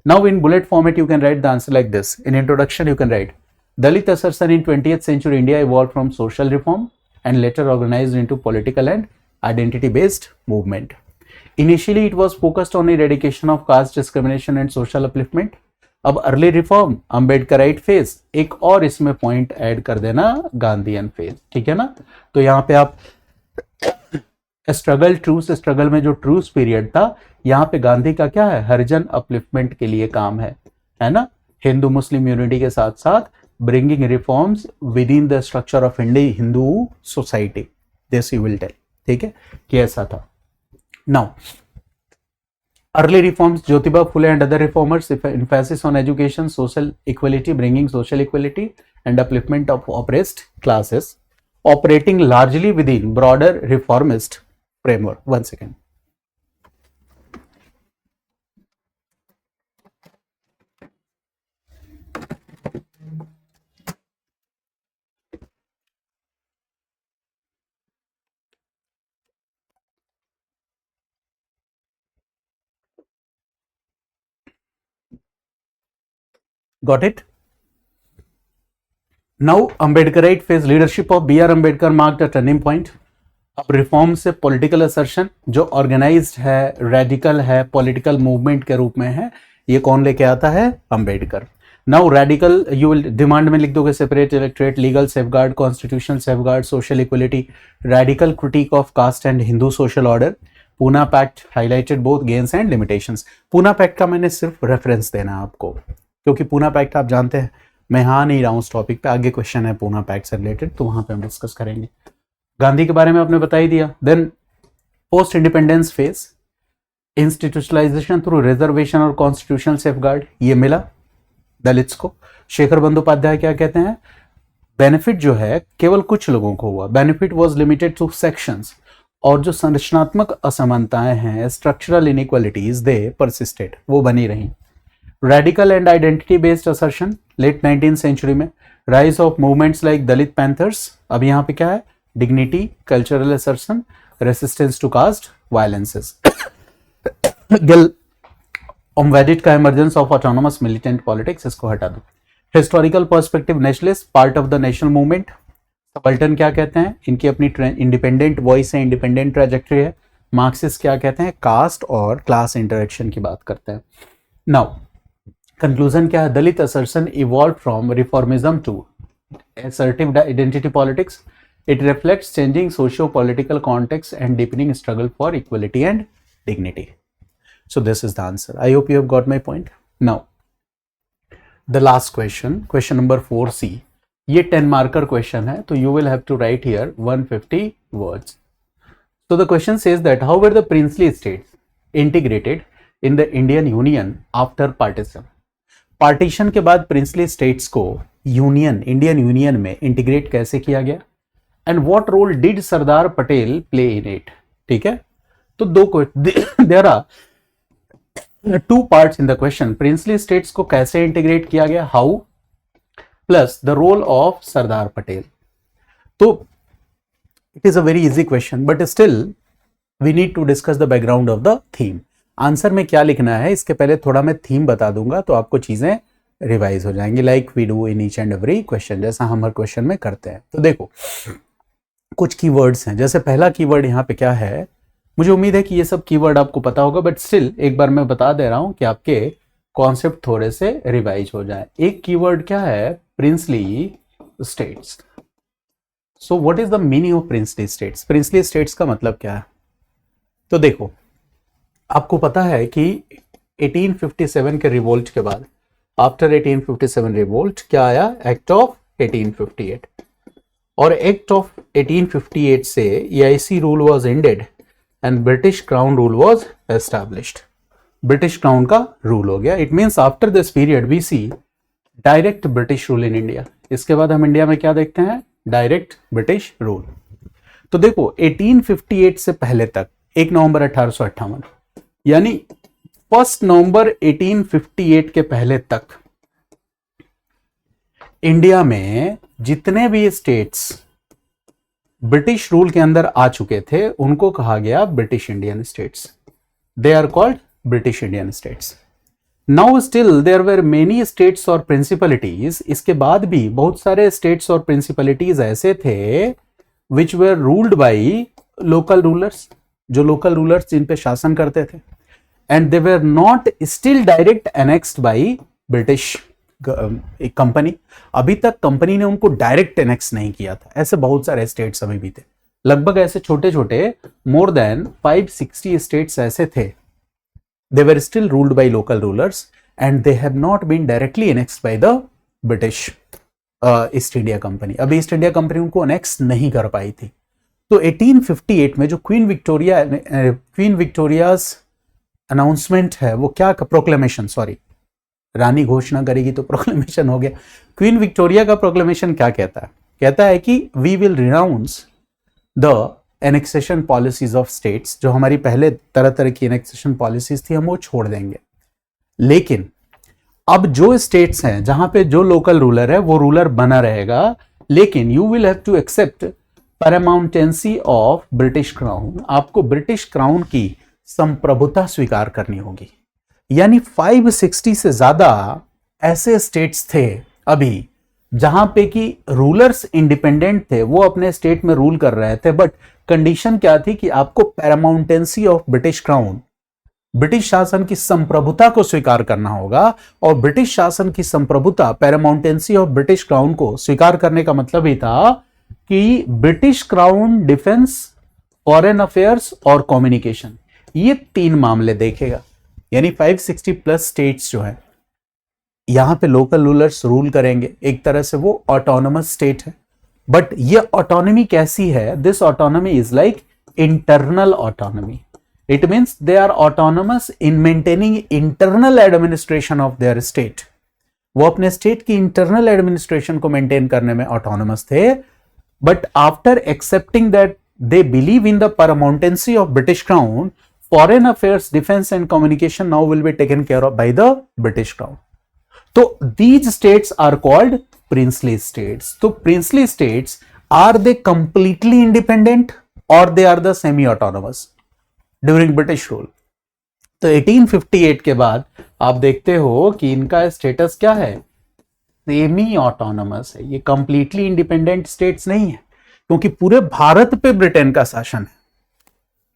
Now in bullet format you can write the answer like this. In introduction you can write, Dalit assertion in 20th century India evolved from social reform and later organized into political and identity based movement. Initially it was focused on eradication of caste discrimination and social upliftment. अब early reform, Ambedkarite phase, एक और इसमें point add कर देना, Gandhian phase. ठीक है ना. तो यहाँ पे आप स्ट्रगल, ट्रूस स्ट्रगल में जो ट्रूस पीरियड था, यहाँ पे गांधी का क्या है, हरिजन अपलिफ्टमेंट के लिए काम है ना. हिंदू मुस्लिम यूनिटी के साथ साथ bringing reforms within the structure of India Hindu society, this you will tell. ठीक है कि ऐसा था. Now early reforms, Jyotiba Phule and other reformers emphasis on education, social equality, bringing social equality and upliftment of oppressed classes, operating largely within broader reformist framework. One second. Got it? Now Ambedkarite phase leadership of B.R. Ambedkar marked a turning point. अब reform से political assertion जो organised है, radical है, political movement के रूप में है, ये कौन लेके आता है, Ambedkar. Now radical you will demand में लिख दोगे, separate electorate, legal safeguard, constitutional safeguard, social equality, radical critique of caste and Hindu social order. Poona pact highlighted both gains and limitations. Poona pact का मैंने सिर्फ रेफरेंस देना है आपको, क्योंकि पूना पैक्ट आप जानते हैं, मैं हाँ नहीं रहा हूँ उस टॉपिक पे, आगे क्वेश्चन है पूना पैक्ट से रिलेटेड, तो वहां पे हम डिस्कस करेंगे. गांधी के बारे में आपने बता ही दिया. Then post independence phase, institutionalisation through reservation और कॉन्स्टिट्यूशनल सेफगार्ड, ये मिला दलित्स को. शेखर बंदोपाध्याय क्या कहते हैं, बेनिफिट जो है केवल कुछ लोगों को हुआ, benefit was limited two sections, और जो संरचनात्मक असमानताएं हैं, स्ट्रक्चरल इनइक्वालिटीज, दे परसिस्टेड, वो बनी रही. Radical and identity based assertion late 19th century में, rise of movements like Dalit Panthers. अब यहाँ पे क्या है, dignity, cultural assertion, resistance to caste violences. Gail Omvedt का emergence of autonomous militant politics, इसको हटा दो. Historical perspective, nationalist part of the national movement. Subaltern क्या कहते हैं, इनकी अपनी इंडिपेंडेंट वॉइस है, इंडिपेंडेंट ट्रैजेक्टरी है. मार्क्सिस्ट क्या कहते हैं, कास्ट और क्लास इंटरेक्शन की बात करते हैं. नाउ कंक्लूजन क्या है, दलित assertion evolve from reformism to assertive identity politics. It reflects changing socio-political context and deepening struggle for equality and dignity. So this is the answer. I hope you have got my point. Now, the last question, question number 4C. ये 10 marker question है, तो you will have to write here 150 words. So the question says that how were the princely states integrated in the Indian Union after partition? Partition के बाद princely states को union, Indian union में integrate कैसे किया गया, and what role did Sardar Patel play in it. ठीक है, तो there are 2 parts in the question. Princely states को कैसे इंटीग्रेट किया गया, how, plus the role of Sardar Patel. तो it is a very easy question, but still we need to discuss the background of the theme. Answer में क्या लिखना है इसके पहले थोड़ा मैं थीम बता दूंगा, तो आपको चीजें रिवाइज हो जाएंगी, like we do in each and every question, जैसा हम हर क्वेश्चन में करते हैं. तो देखो कुछ कीवर्ड्स हैं, जैसे पहला कीवर्ड यहाँ पे क्या है, मुझे उम्मीद है कि ये सब कीवर्ड आपको पता होगा, बट स्टिल एक बार मैं बता दे रहा हूं कि आपके कॉन्सेप्ट थोड़े से रिवाइज हो जाए। एक कीवर्ड क्या है? Princely states. So what is the meaning of princely states? Princely states का मतलब क्या है? तो देखो, आपको पता है कि 1857 के रिवोल्ट के बाद, आफ्टर 1857 रिवोल्ट, क्या आया? Act of 1858। और एक्ट ऑफ 1858 से EIC rule was ended and British crown rule was established. British crown का रूल हो गया। It means after this period we see direct British rule in India. इसके बाद हम इंडिया में क्या देखते हैं? Direct British rule. तो देखो, 1858 से पहले तक 1 नवंबर 1858, यानी 1 नवंबर 1858 के पहले तक इंडिया में जितने भी स्टेट्स ब्रिटिश रूल के अंदर आ चुके थे उनको कहा गया British Indian states. They are called British Indian states. Now still there were many states और प्रिंसिपलिटीज। इसके बाद भी बहुत सारे स्टेट्स और प्रिंसिपलिटीज ऐसे थे विच वर रूल्ड बाई लोकल रूलर्स, जो लोकल रूलर्स जिन पे शासन करते थे, and they were not still direct annexed by British एक कंपनी। अभी तक कंपनी ने उनको डायरेक्ट एनेक्स नहीं किया था। ऐसे बहुत सारे स्टेट्स अभी भी थे, लगभग ऐसे छोटे छोटे मोर देन 560 स्टेट्स ऐसे थे। They were still ruled by local rulers and they have not been directly annexed by the British East India company. अभी ईस्ट इंडिया कंपनी उनको एनेक्स नहीं कर पाई थी। तो 1858 में जो क्वीन विक्टोरियाज अनाउंसमेंट है, वो क्या, प्रोक्लेमेशन, सॉरी, रानी घोषणा करेगी तो प्रोक्लेमेशन हो गया। क्वीन विक्टोरिया का प्रोक्लेमेशन क्या कहता है? कहता है कि we will renounce the annexation policies of states. जो हमारी पहले तरह तरह की एनेक्सेशन पॉलिसीज थी, हम वो छोड़ देंगे, लेकिन अब जो स्टेट्स हैं जहां पे जो लोकल रूलर है वो रूलर बना रहेगा, लेकिन you will have to accept paramountcy of British crown. आपको ब्रिटिश क्राउन की संप्रभुता स्वीकार करनी होगी। यानी 560 से ज्यादा ऐसे स्टेट्स थे अभी जहां पे कि रूलर्स इंडिपेंडेंट थे, वो अपने स्टेट में रूल कर रहे थे, बट कंडीशन क्या थी कि आपको पैरामाउंटेंसी ऑफ ब्रिटिश क्राउन, ब्रिटिश शासन की संप्रभुता को स्वीकार करना होगा। और ब्रिटिश शासन की संप्रभुता, पैरामाउंटेंसी ऑफ ब्रिटिश क्राउन को स्वीकार करने का मतलब ही था कि British crown defence, foreign affairs और कम्युनिकेशन, ये 3 मामले देखेगा। यानी 560 प्लस स्टेट्स जो है, यहां पे लोकल रूलर्स रूल करेंगे। एक तरह से वो ऑटोनोमस स्टेट है, बट ये ऑटोनॉमी कैसी है? This autonomy is like internal autonomy. It means they are autonomous in maintaining internal administration of their state. वो अपने स्टेट की इंटरनल एडमिनिस्ट्रेशन को मेंटेन करने में ऑटोनोमस थे, but after accepting that they believe in the paramountcy of British crown, foreign affairs, defense and communication now will be taken care of by the British Crown. So these states are called princely states. So princely states, are they completely independent or they are the semi-autonomous during British rule? तो 1858 के बाद आप देखते हो कि इनका status क्या है? सेमी ऑटोनोमस है। ये कंप्लीटली इंडिपेंडेंट स्टेट्स नहीं है, क्योंकि पूरे भारत पे ब्रिटेन का शासन है।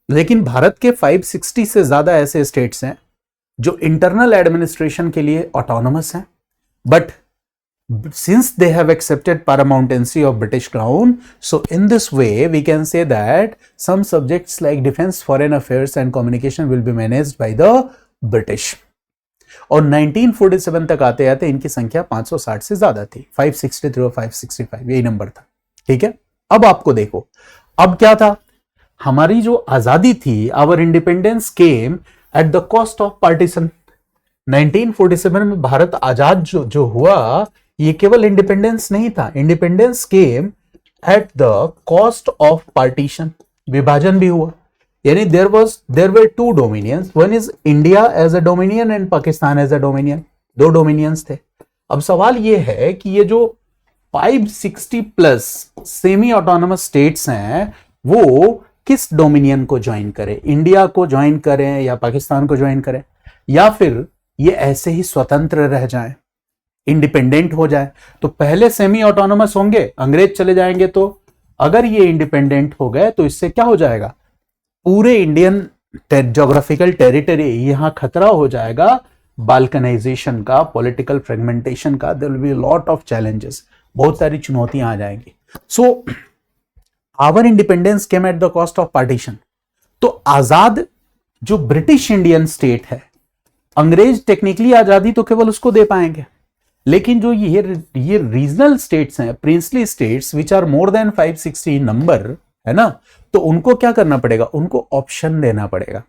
लेकिन भारत के 560 से ज्यादा ऐसे स्टेट्स हैं जो इंटरनल एडमिनिस्ट्रेशन के लिए ऑटोनोमस हैं, but since they have accepted paramountcy of British crown, so in this way we can say that some subjects like defence, foreign affairs and communication will be managed by the British. और 1947 तक आते आते इनकी संख्या 560 से ज्यादा थी। 563 और 565 यही नंबर था। ठीक है, अब आपको देखो, अब क्या था? हमारी जो आजादी थी, our independence came at the cost of partition. 1947 में भारत आजाद जो हुआ, ये केवल इंडिपेंडेंस नहीं था, independence came at the cost of partition. विभाजन भी हुआ, यानी there were 2 dominions, one is India as a dominion and Pakistan as a dominion. 2 dominions थे। अब सवाल ये है कि ये जो 560 प्लस सेमी ऑटोनोमस स्टेट्स हैं, वो किस डोमिनियन को ज्वाइन करें? इंडिया को ज्वाइन करें या पाकिस्तान को ज्वाइन करें, या फिर ये ऐसे ही स्वतंत्र रह जाएं, इंडिपेंडेंट हो जाए? तो पहले सेमी ऑटोनोमस होंगे, अंग्रेज चले जाएंगे, तो अगर ये इंडिपेंडेंट हो गए तो इससे क्या हो जाएगा? पूरे इंडियन ज्योग्राफिकल टेरिटरी यहां खतरा हो जाएगा बाल्कनाइजेशन का, पॉलिटिकल फ्रेगमेंटेशन का, there will be lot of challenges, बहुत सारी चुनौतियां आ जाएंगी. So our independence came at the cost of partition. तो आजाद जो ब्रिटिश इंडियन स्टेट है, अंग्रेज टेक्निकली आजादी तो केवल उसको दे पाएंगे, लेकिन जो ये रीजनल स्टेट्स हैं, princely states which are more than 560 number, है ना, तो उनको क्या करना पड़ेगा, उनको ऑप्शन देना पड़ेगा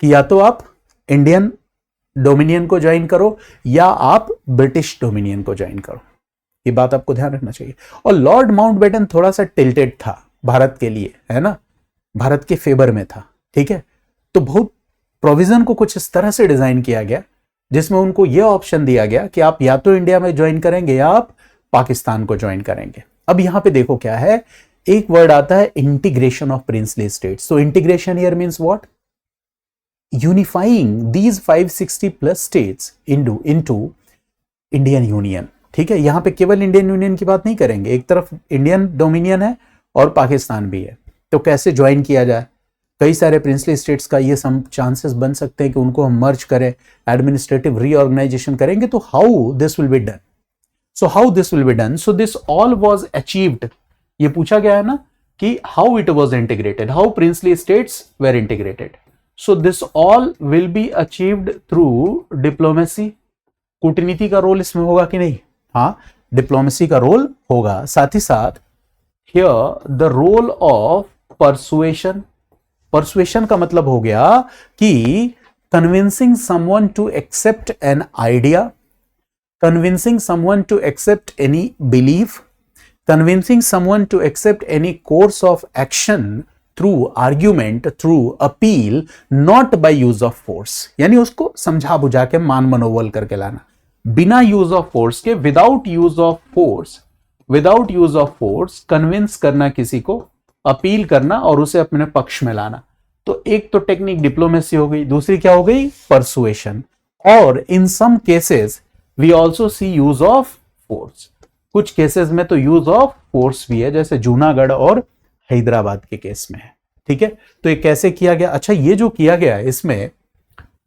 कि या तो आप इंडियन डोमिनियन को ज्वाइन करो या आप ब्रिटिश डोमिनियन को ज्वाइन करो. ये बात आपको ध्यान रखना चाहिए. और लॉर्ड माउंटबेटन थोड़ा सा टिल्टेड था भारत के लिए, है ना, भारत के फेवर में था. ठीक है, तो बहुत प्रोविजन को कुछ इस तरह से डिजाइन किया गया जिसमें उनको यह ऑप्शन दिया गया कि आप या तो इंडिया में ज्वाइन करेंगे या आप पाकिस्तान को ज्वाइन करेंगे. अब यहां पे देखो क्या है, एक वर्ड आता है integration of princely states. So integration here means what, unifying these 560 plus states into Indian union. ठीक है, यहां पे केवल इंडियन यूनियन की बात नहीं करेंगे, एक तरफ इंडियन डोमिनियन है और पाकिस्तान भी है. तो कैसे ज्वाइन किया जाए, कई सारे प्रिंसली स्टेट्स का ये सम चांसेस बन सकते हैं कि उनको हम मर्ज करें, एडमिनिस्ट्रेटिव रीऑर्गेनाइजेशन करेंगे. तो how this will be done, so this all was achieved. ये पूछा गया है ना कि how it was integrated, how princely states were integrated. So this all will be achieved through diplomacy. कूटनीति का रोल इसमें होगा कि नहीं, हाँ, डिप्लोमेसी का रोल होगा. साथ ही साथ here the role of persuasion. Persuasion का मतलब हो गया कि convincing someone to accept an idea, convincing someone to accept any belief, convincing someone to accept any course of action through argument, through appeal, not by use of force. यानी उसको समझा बुझा के मान मनोबल करके लाना, बिना यूज ऑफ फोर्स के, without use of force convince करना किसी को, अपील करना और उसे अपने पक्ष में लाना. तो एक तो टेक्निक डिप्लोमेसी हो गई, दूसरी क्या हो गई, परसुएशन. और in some cases we also see use of force. कुछ केसेस में तो यूज ऑफ फोर्स भी है, जैसे जूनागढ़ और हैदराबाद के केस में है. ठीक है, तो ये कैसे किया गया. अच्छा, ये जो किया गया है इसमें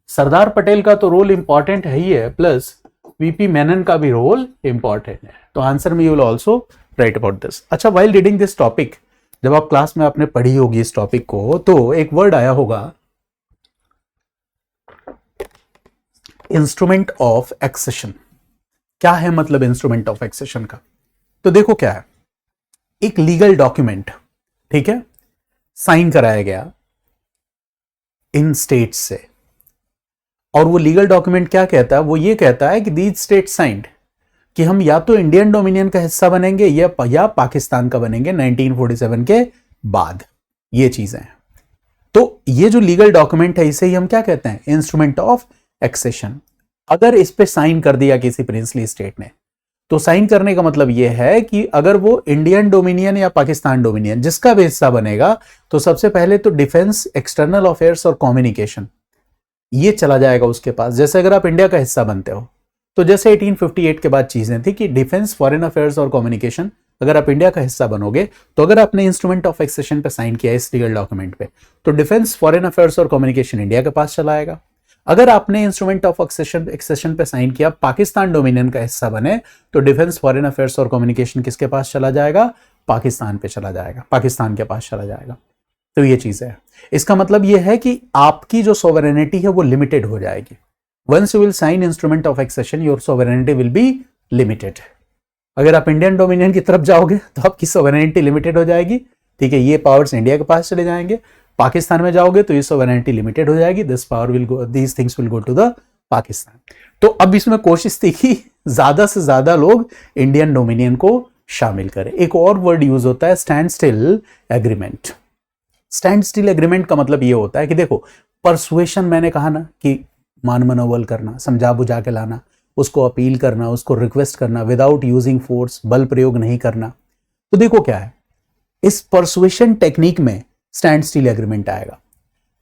सरदार पटेल का तो रोल इंपॉर्टेंट है ही है, प्लस वीपी मेनन का भी रोल इंपॉर्टेंट है. तो आंसर में you will also right about this. अच्छा, व्हाइल रीडिंग दिस टॉपिक, जब आप क्लास में आपने पढ़ी होगी इस टॉपिक को, तो एक वर्ड आया होगा इंस्ट्रूमेंट ऑफ एक्सेशन. क्या है मतलब इंस्ट्रूमेंट ऑफ एक्सेशन का, तो देखो क्या है, एक लीगल डॉक्यूमेंट, ठीक है, साइन कराया गया इन स्टेट्स से. और वो लीगल डॉक्यूमेंट क्या कहता है, वो ये कहता है कि दीज स्टेट साइंड कि हम या तो इंडियन डोमिनियन का हिस्सा बनेंगे या पाकिस्तान का बनेंगे 1947 के बाद. ये चीजें हैं. तो ये जो लीगल डॉक्यूमेंट है इसे ही हम क्या कहते हैं, इंस्ट्रूमेंट ऑफ एक्सेशन. अगर इस पे साइन कर दिया किसी प्रिंसली स्टेट ने, तो साइन करने का मतलब यह है कि अगर वो इंडियन डोमिनियन या पाकिस्तान डोमिनियन जिसका भी हिस्सा बनेगा, तो सबसे पहले तो डिफेंस, एक्सटर्नल अफेयर्स और कम्युनिकेशन ये चला जाएगा उसके पास. जैसे अगर आप इंडिया का हिस्सा बनते हो, तो जैसे 1858 के बाद चीजें थी कि डिफेंस, फॉरेन अफेयर्स और कम्युनिकेशन, अगर आप इंडिया का हिस्सा बनोगे तो अगर आपने इंस्ट्रूमेंट ऑफ एक्सेशन पे साइन किया इस लीगल डॉक्यूमेंट पे, तो डिफेंस, फॉरेन अफेयर्स और कम्युनिकेशन इंडिया के पास चला आएगा. अगर आपने इंस्ट्रूमेंट ऑफ एक्सेशन पे साइन किया, पाकिस्तान डोमिनियन का हिस्सा बने, तो डिफेंस, फॉरेन अफेयर्स और कम्युनिकेशन किसके पास चला जाएगा, पाकिस्तान पे चला जाएगा, पाकिस्तान के पास चला जाएगा. तो ये चीज है. इसका मतलब यह है कि आपकी जो सोवरेनिटी है वो लिमिटेड हो जाएगी. Once you will sign instrument of accession, your sovereignty will be limited. अगर आप इंडियन डोमिनियन की तरफ जाओगे तो आपकी सोवरेनिटी लिमिटेड हो जाएगी. ठीक है, ये पावर्स इंडिया के पास चले जाएंगे. पाकिस्तान में जाओगे तो ये सोवरेनिटी लिमिटेड हो जाएगी. This power will go, these things will go to the Pakistan. तो अब इसमें कोशिश थी कि ज्यादा से ज्यादा लोग इंडियन डोमिनियन को शामिल करें. एक और वर्ड यूज होता है stand still agreement. Stand still agreement का मतलब ये होता है कि देखो, परसुएशन मैंने कहा ना कि मान मनोबल करना, समझा बुझा के लाना, उसको अपील करना, उसको रिक्वेस्ट करना, विदाउट यूजिंग फोर्स, बल प्रयोग नहीं करना. तो देखो क्या है, इस परसुएशन टेक्निक में स्टैंड स्टिल एग्रीमेंट आएगा.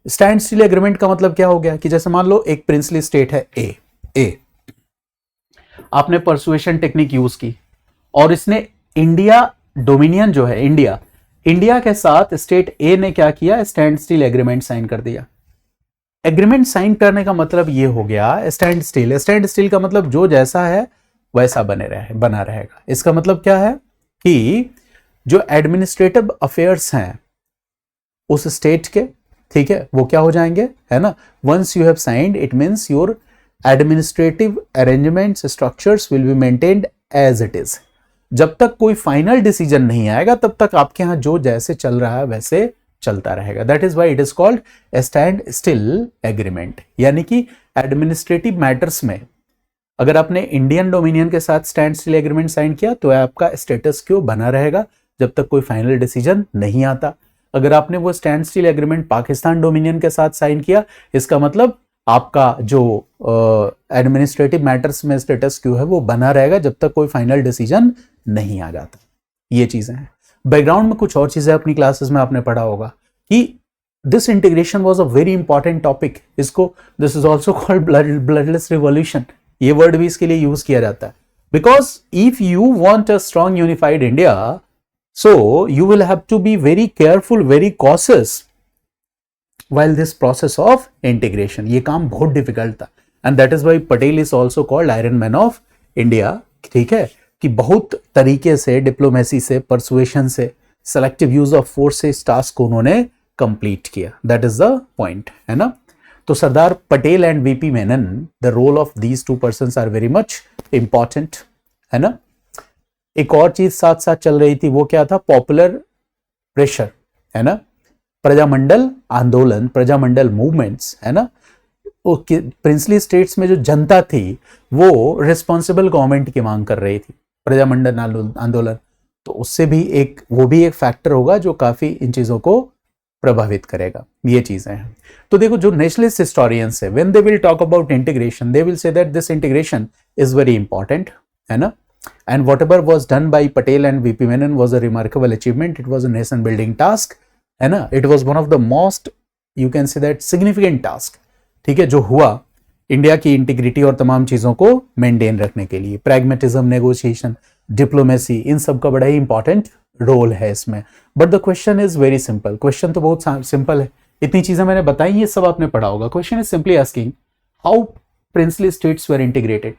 स्टैंड स्टिल एग्रीमेंट का मतलब क्या हो गया कि जैसे मान लो एक प्रिंसली स्टेट है ए, आपने परसुएशन टेक्निक यूज की और इसने इंडिया डोमिनियन जो है इंडिया, इंडिया के साथ स्टेट ए ने क्या किया, स्टैंड स्टिल एग्रीमेंट साइन कर दिया। एग्रीमेंट साइन करने का मतलब ये हो गया स्टैंड स्टिल। स्टैंड स्टिल का मतलब जो जैसा है वैसा बना रहेगा। इसका मतलब क्या है कि जो एडमिनिस्ट्रेटिव अफेयर्स हैं उस स्टेट के, ठीक है, वो क्या हो जाएंगे, है ना। Once you have signed it means your administrative arrangements structures will be maintained as it is. जब तक कोई फाइनल डिसीजन नहीं आएगा तब तक आपके यहां जो जैसे चल रहा है वैसे चलता रहेगा। That is why it is called stand still agreement. यानी कि एडमिनिस्ट्रेटिव मैटर्स में अगर आपने इंडियन डोमिनियन के साथ स्टैंड स्टिल एग्रीमेंट साइन किया तो आपका स्टेटस क्यो बना रहेगा जब तक कोई फाइनल डिसीजन नहीं आता। अगर आपने वो stand still agreement Pakistan dominion के साथ साइन किया, इसका मतलब आपका जो एडमिनिस्ट्रेटिव मैटर्स में स्टेटस क्यो है वो बना रहेगा जब तक कोई फाइनल डिसीजन नहीं आ जाता। ये चीजें हैं। बैकग्राउंड में कुछ और चीजें अपनी क्लासेस में आपने पढ़ा होगा कि this integration was a very important topic. इसको this is also called bloodless revolution, ये वर्ड भी इसके लिए यूज किया जाता है। Because if you want a strong unified India, so you will have to be very careful, very cautious while this process of integration. ये काम बहुत डिफिकल्ट था and that is why Patel is also called Iron Man of India। ठीक है, कि बहुत तरीके से डिप्लोमेसी से, परसुएशन से, सेलेक्टिव यूज ऑफ फोर्स से इस टास्क को उन्होंने कंप्लीट किया। दैट इज द पॉइंट, है ना। तो Sardar Patel and VP Menon, the role of these two persons are very much important, है ना। एक और चीज साथ साथ चल रही थी, वो क्या था, पॉपुलर प्रेशर, है ना, प्रजामंडल आंदोलन, प्रजामंडल मूवमेंट्स, है ना। प्रिंसली स्टेट्स में जो जनता थी वो रिस्पॉन्सिबल गवर्नमेंट की मांग कर रही थी, प्रजामंडल आंदोलन, तो उससे भी वो भी एक फैक्टर होगा जो काफी इन चीजों को प्रभावित करेगा। ये चीजें हैं। तो देखो, जो नेशनलिस्ट हिस्टोरियंस है, when they will talk about integration, they will say that this integration is very important, है ना। And whatever was done by Patel and VP Menon was a remarkable achievement. It was a nation building task, है ना। It was one of the most, you can say that, significant task, ठीक है, जो हुआ India की integrity और तमाम चीजों को मेंटेन रखने के लिए। प्रैग्मेटिज्म, नेगोशिएशन, डिप्लोमेसी, इन सब का बड़ा ही इंपॉर्टेंट रोल है इसमें। But the question is very simple. Question तो बहुत सिंपल है, इतनी चीजें मैंने बताई, ये सब आपने पढ़ा होगा। Question is simply asking how princely states were integrated.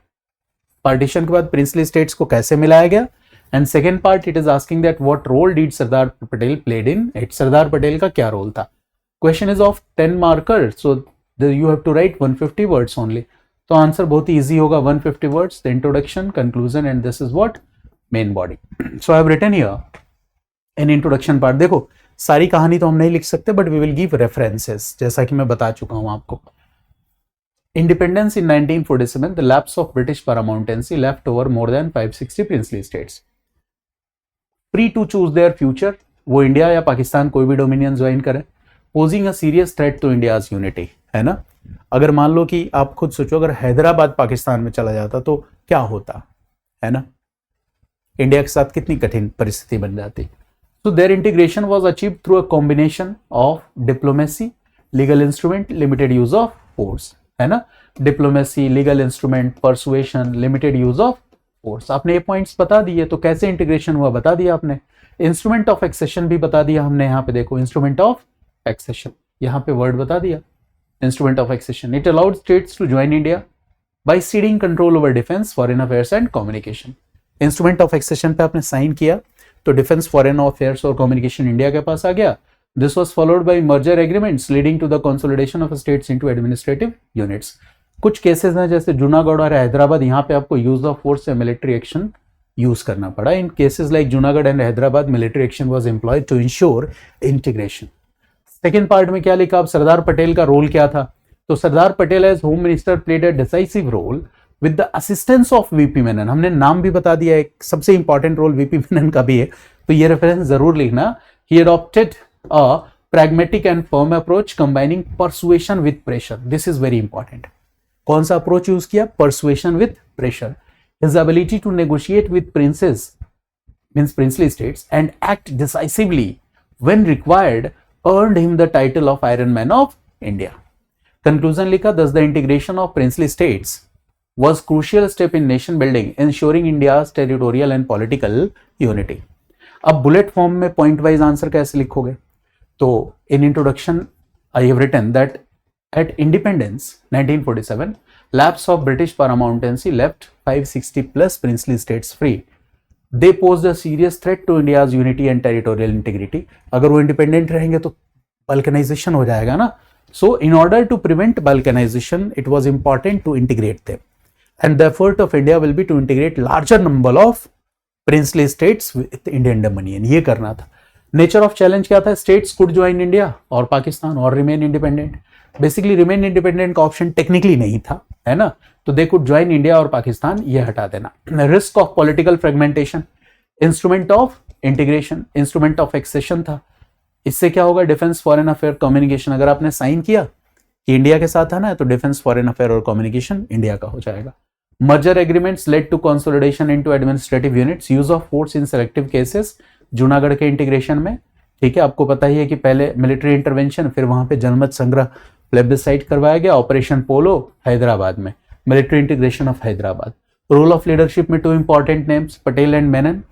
Partition के बाद प्रिंसली स्टेट्स को कैसे मिलाया गया। And second part, it is asking that what role did Sardar Patel played in it. Sardar Patel का क्या रोल था। Question is of 10 marker, so you have to write 150 words only. तो आंसर बहुत ही ईजी होगा, 150 words, the introduction, conclusion and this is what main body. So I have written here in introduction part. देखो, सारी कहानी तो हम नहीं लिख सकते, but we will give references, जैसा कि मैं बता चुका हूं आपको। Independence in 1947, the lapse of British paramountcy left over more than 560 princely states free to choose their future। वो इंडिया या पाकिस्तान कोई भी डोमिनियन ज्वाइन करे, posing a serious threat to India's unity, है ना। अगर मान लो कि आप खुद सोचो, अगर हैदराबाद पाकिस्तान में चला जाता तो क्या होता, है ना। इंडिया के साथ कितनी कठिन परिस्थिति बन जाती। So their integration was achieved through a combination of diplomacy, legal instrument, limited use of force, है ना। Diplomacy, legal instrument, persuasion, limited use of force. आपने ये पॉइंट्स बता दिए, तो कैसे इंटीग्रेशन हुआ बता दिया आपने। इंस्ट्रूमेंट ऑफ एक्सेशन भी बता दिया हमने। यहाँ पे देखो, इंस्ट्रूमेंट ऑफ एक्सेशन, यहाँ पे वर्ड बता दिया, instrument of accession. It allowed states to join India by ceding control over defence, foreign affairs and communication. Instrument of accession पे आपने साइन किया तो डिफेंस, फॉरेन अफेयर्स और कम्युनिकेशन इंडिया के पास आ गया। This was followed by merger agreements leading to the consolidation of states into administrative units। कुछ cases हैं जैसे जूनागढ़ और हैदराबाद, यहाँ पे आपको यूज ऑफ फोर्स से मिलिट्री एक्शन यूज करना पड़ा। In cases like Junagadh and Hyderabad, military action was employed to ensure integration. Second part में क्या लिखा, अब सरदार पटेल का रोल क्या था। तो Sardar Patel as home minister played a decisive role with the assistance of VP Menon. हमने नाम भी बता दिया, एक सबसे इंपॉर्टेंट रोल वीपी मेनन का भी है, तो ये रेफरेंस जरूर लिखना। ही adopted a pragmatic and firm approach combining persuasion with pressure। this is very important। कौन सा अप्रोच यूज किया, persuasion with pressure। his ability to negotiate with princes means princely states and act decisively when required earned him the title of Iron Man of India। conclusion लिखा, thus the integration of princely states was crucial step in nation building, ensuring India's territorial and political unity। अब bullet form में point wise answer कैसे लिखोगे? तो in introduction I have written that at independence 1947 lapse of British paramountcy left 560 plus princely states free. They posed a serious threat to India's unity and territorial integrity. अगर वो independent रहेंगे तो balkanization हो जाएगा ना. So in order to prevent balkanization, it was important to integrate them. And the effort of India will be to integrate larger number of princely states with Indian dominion. ये करना था. Nature of challenge क्या था? States could join India और पाकिस्तान और remain independent. Basically remain independent का option technically नहीं था, है ना. तो दे कुड ज्वाइन इंडिया और पाकिस्तान, ये हटा देना. Risk of political fragmentation, instrument of integration, instrument of accession था. इससे क्या होगा? Defence, foreign affair, communication. अगर आपने साइन किया कि इंडिया के साथ आना है तो डिफेंस, फॉरेन अफेयर और कम्युनिकेशन इंडिया का हो जाएगा. Merger agreements led to consolidation into administrative units. Use of force in selective cases, Junagadh के इंटीग्रेशन में. ठीक है, आपको पता ही है कि पहले मिलिट्री इंटरवेंशन, फिर वहां पे जनमत संग्रह प्लेबिसाइट करवाया गया. ऑपरेशन पोलो हैदराबाद में, military integration of Hyderabad. Role of leadership में two important names, Patel and Menon.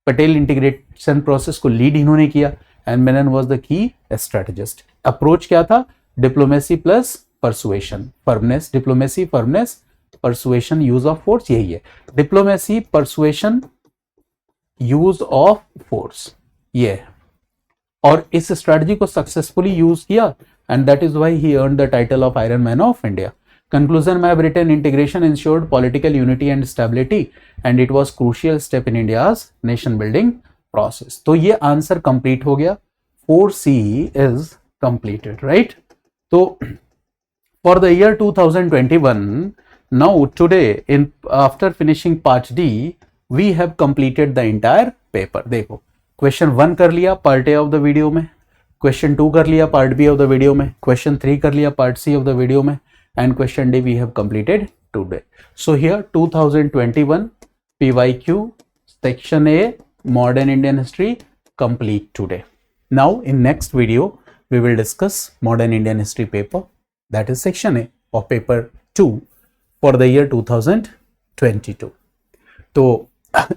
Patel integration process को लीड इन्होंने किया and Menon was the key strategist. Approach क्या था? Diplomacy plus persuasion, firmness, diplomacy, firmness, persuasion, use of force. यही है diplomacy, persuasion, use of force, ये है. और इस स्ट्रेटजी को सक्सेसफुली यूज किया and that is why he earned the title of Iron Man of India. Conclusion में written integration ensured political unity and stability and it was crucial step in India's nation building process. तो ये answer complete हो गया. 4C is completed, right? तो for the year 2021, now today in after finishing part D, we have completed the entire paper. देखो question 1 कर लिया part A of the video में, question 2 कर लिया part B of the video में, question 3 कर लिया part C of the video में, and question D we have completed today. So here 2021 PYQ section A modern Indian history complete today. Now in next video we will discuss modern Indian history paper, that is section A of paper 2 for the year 2022. तो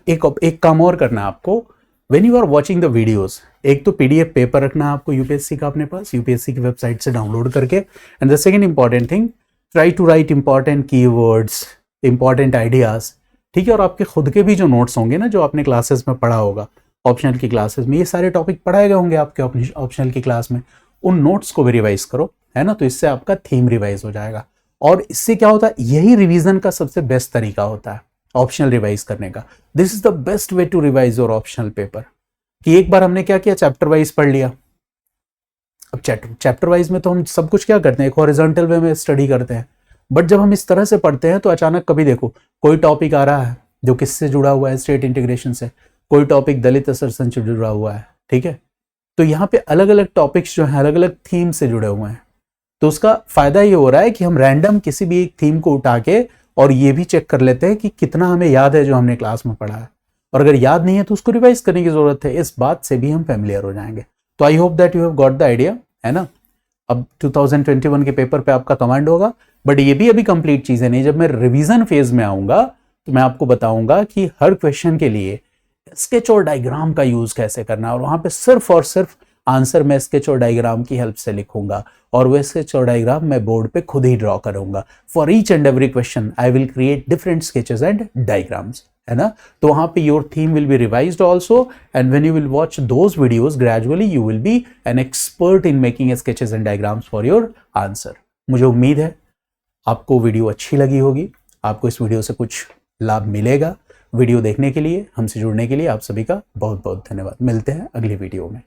एक काम और करना है आपको. When you are watching the videos, एक तो PDF paper रखना है आपको यूपीएससी का अपने पास, यूपीएससी की वेबसाइट से डाउनलोड करके. And the second important thing, try to write important keywords, important ideas. ठीक है, और आपके खुद के भी जो नोट्स होंगे ना, जो आपने क्लासेस में पढ़ा होगा, ऑप्शनल की क्लासेस में ये सारे टॉपिक पढ़ाए गए होंगे आपके ऑप्शनल की क्लास में, उन नोट्स को भी रिवाइज करो, है ना. तो इससे आपका थीम रिवाइज हो जाएगा. और इससे क्या होता है, यही रिविजन का सबसे बेस्ट तरीका होता है ऑप्शनल रिवाइज करने का. This is the best way to revise your optional paper. कि एक बार हमने क्या किया, चैप्टर वाइज पढ़ लिया. अब चैप्टर वाइज में तो हम सब कुछ क्या करते हैं, एक हॉरिजॉन्टल वे में स्टडी करते हैं. बट जब हम इस तरह से पढ़ते हैं तो अचानक कभी देखो कोई टॉपिक आ रहा है जो किससे जुड़ा हुआ है, स्टेट इंटीग्रेशन से, कोई टॉपिक दलित असरसन से जुड़ा हुआ है. ठीक है, तो यहाँ पे अलग अलग टॉपिक्स जो हैं अलग अलग थीम से जुड़े हुए हैं. तो उसका फायदा ये हो रहा है कि हम रैंडम किसी भी एक थीम को उठा के और ये भी चेक कर लेते हैं कि कितना हमें याद है जो हमने क्लास में पढ़ा है, और अगर याद नहीं है तो उसको रिवाइज करने की जरूरत है. इस बात से भी हम फेमिलियर हो जाएंगे. तो I hope that you have got the idea, है ना. अब 2021 के पेपर पे आपका कमांड होगा, बट ये भी अभी कंप्लीट चीजें नहीं. जब मैं रिवीजन फेज में आऊंगा तो मैं आपको बताऊंगा कि हर क्वेश्चन के लिए स्केच और डायग्राम का यूज कैसे करना है, और वहां पे सिर्फ और सिर्फ आंसर मैं स्केच और डायग्राम की हेल्प से लिखूंगा, और वह स्केच और डायग्राम मैं बोर्ड पे खुद ही ड्रॉ करूंगा. For each and every question I will create different sketches and diagrams, है ना. तो वहां पे your theme will be revised also, and when you will watch those videos gradually you will be an expert in making sketches and diagrams for your answer. मुझे उम्मीद है आपको video अच्छी लगी होगी, आपको इस वीडियो से कुछ लाभ मिलेगा. वीडियो देखने के लिए, हमसे जुड़ने के लिए आप सभी का बहुत बहुत धन्यवाद. मिलते हैं अगली वीडियो में.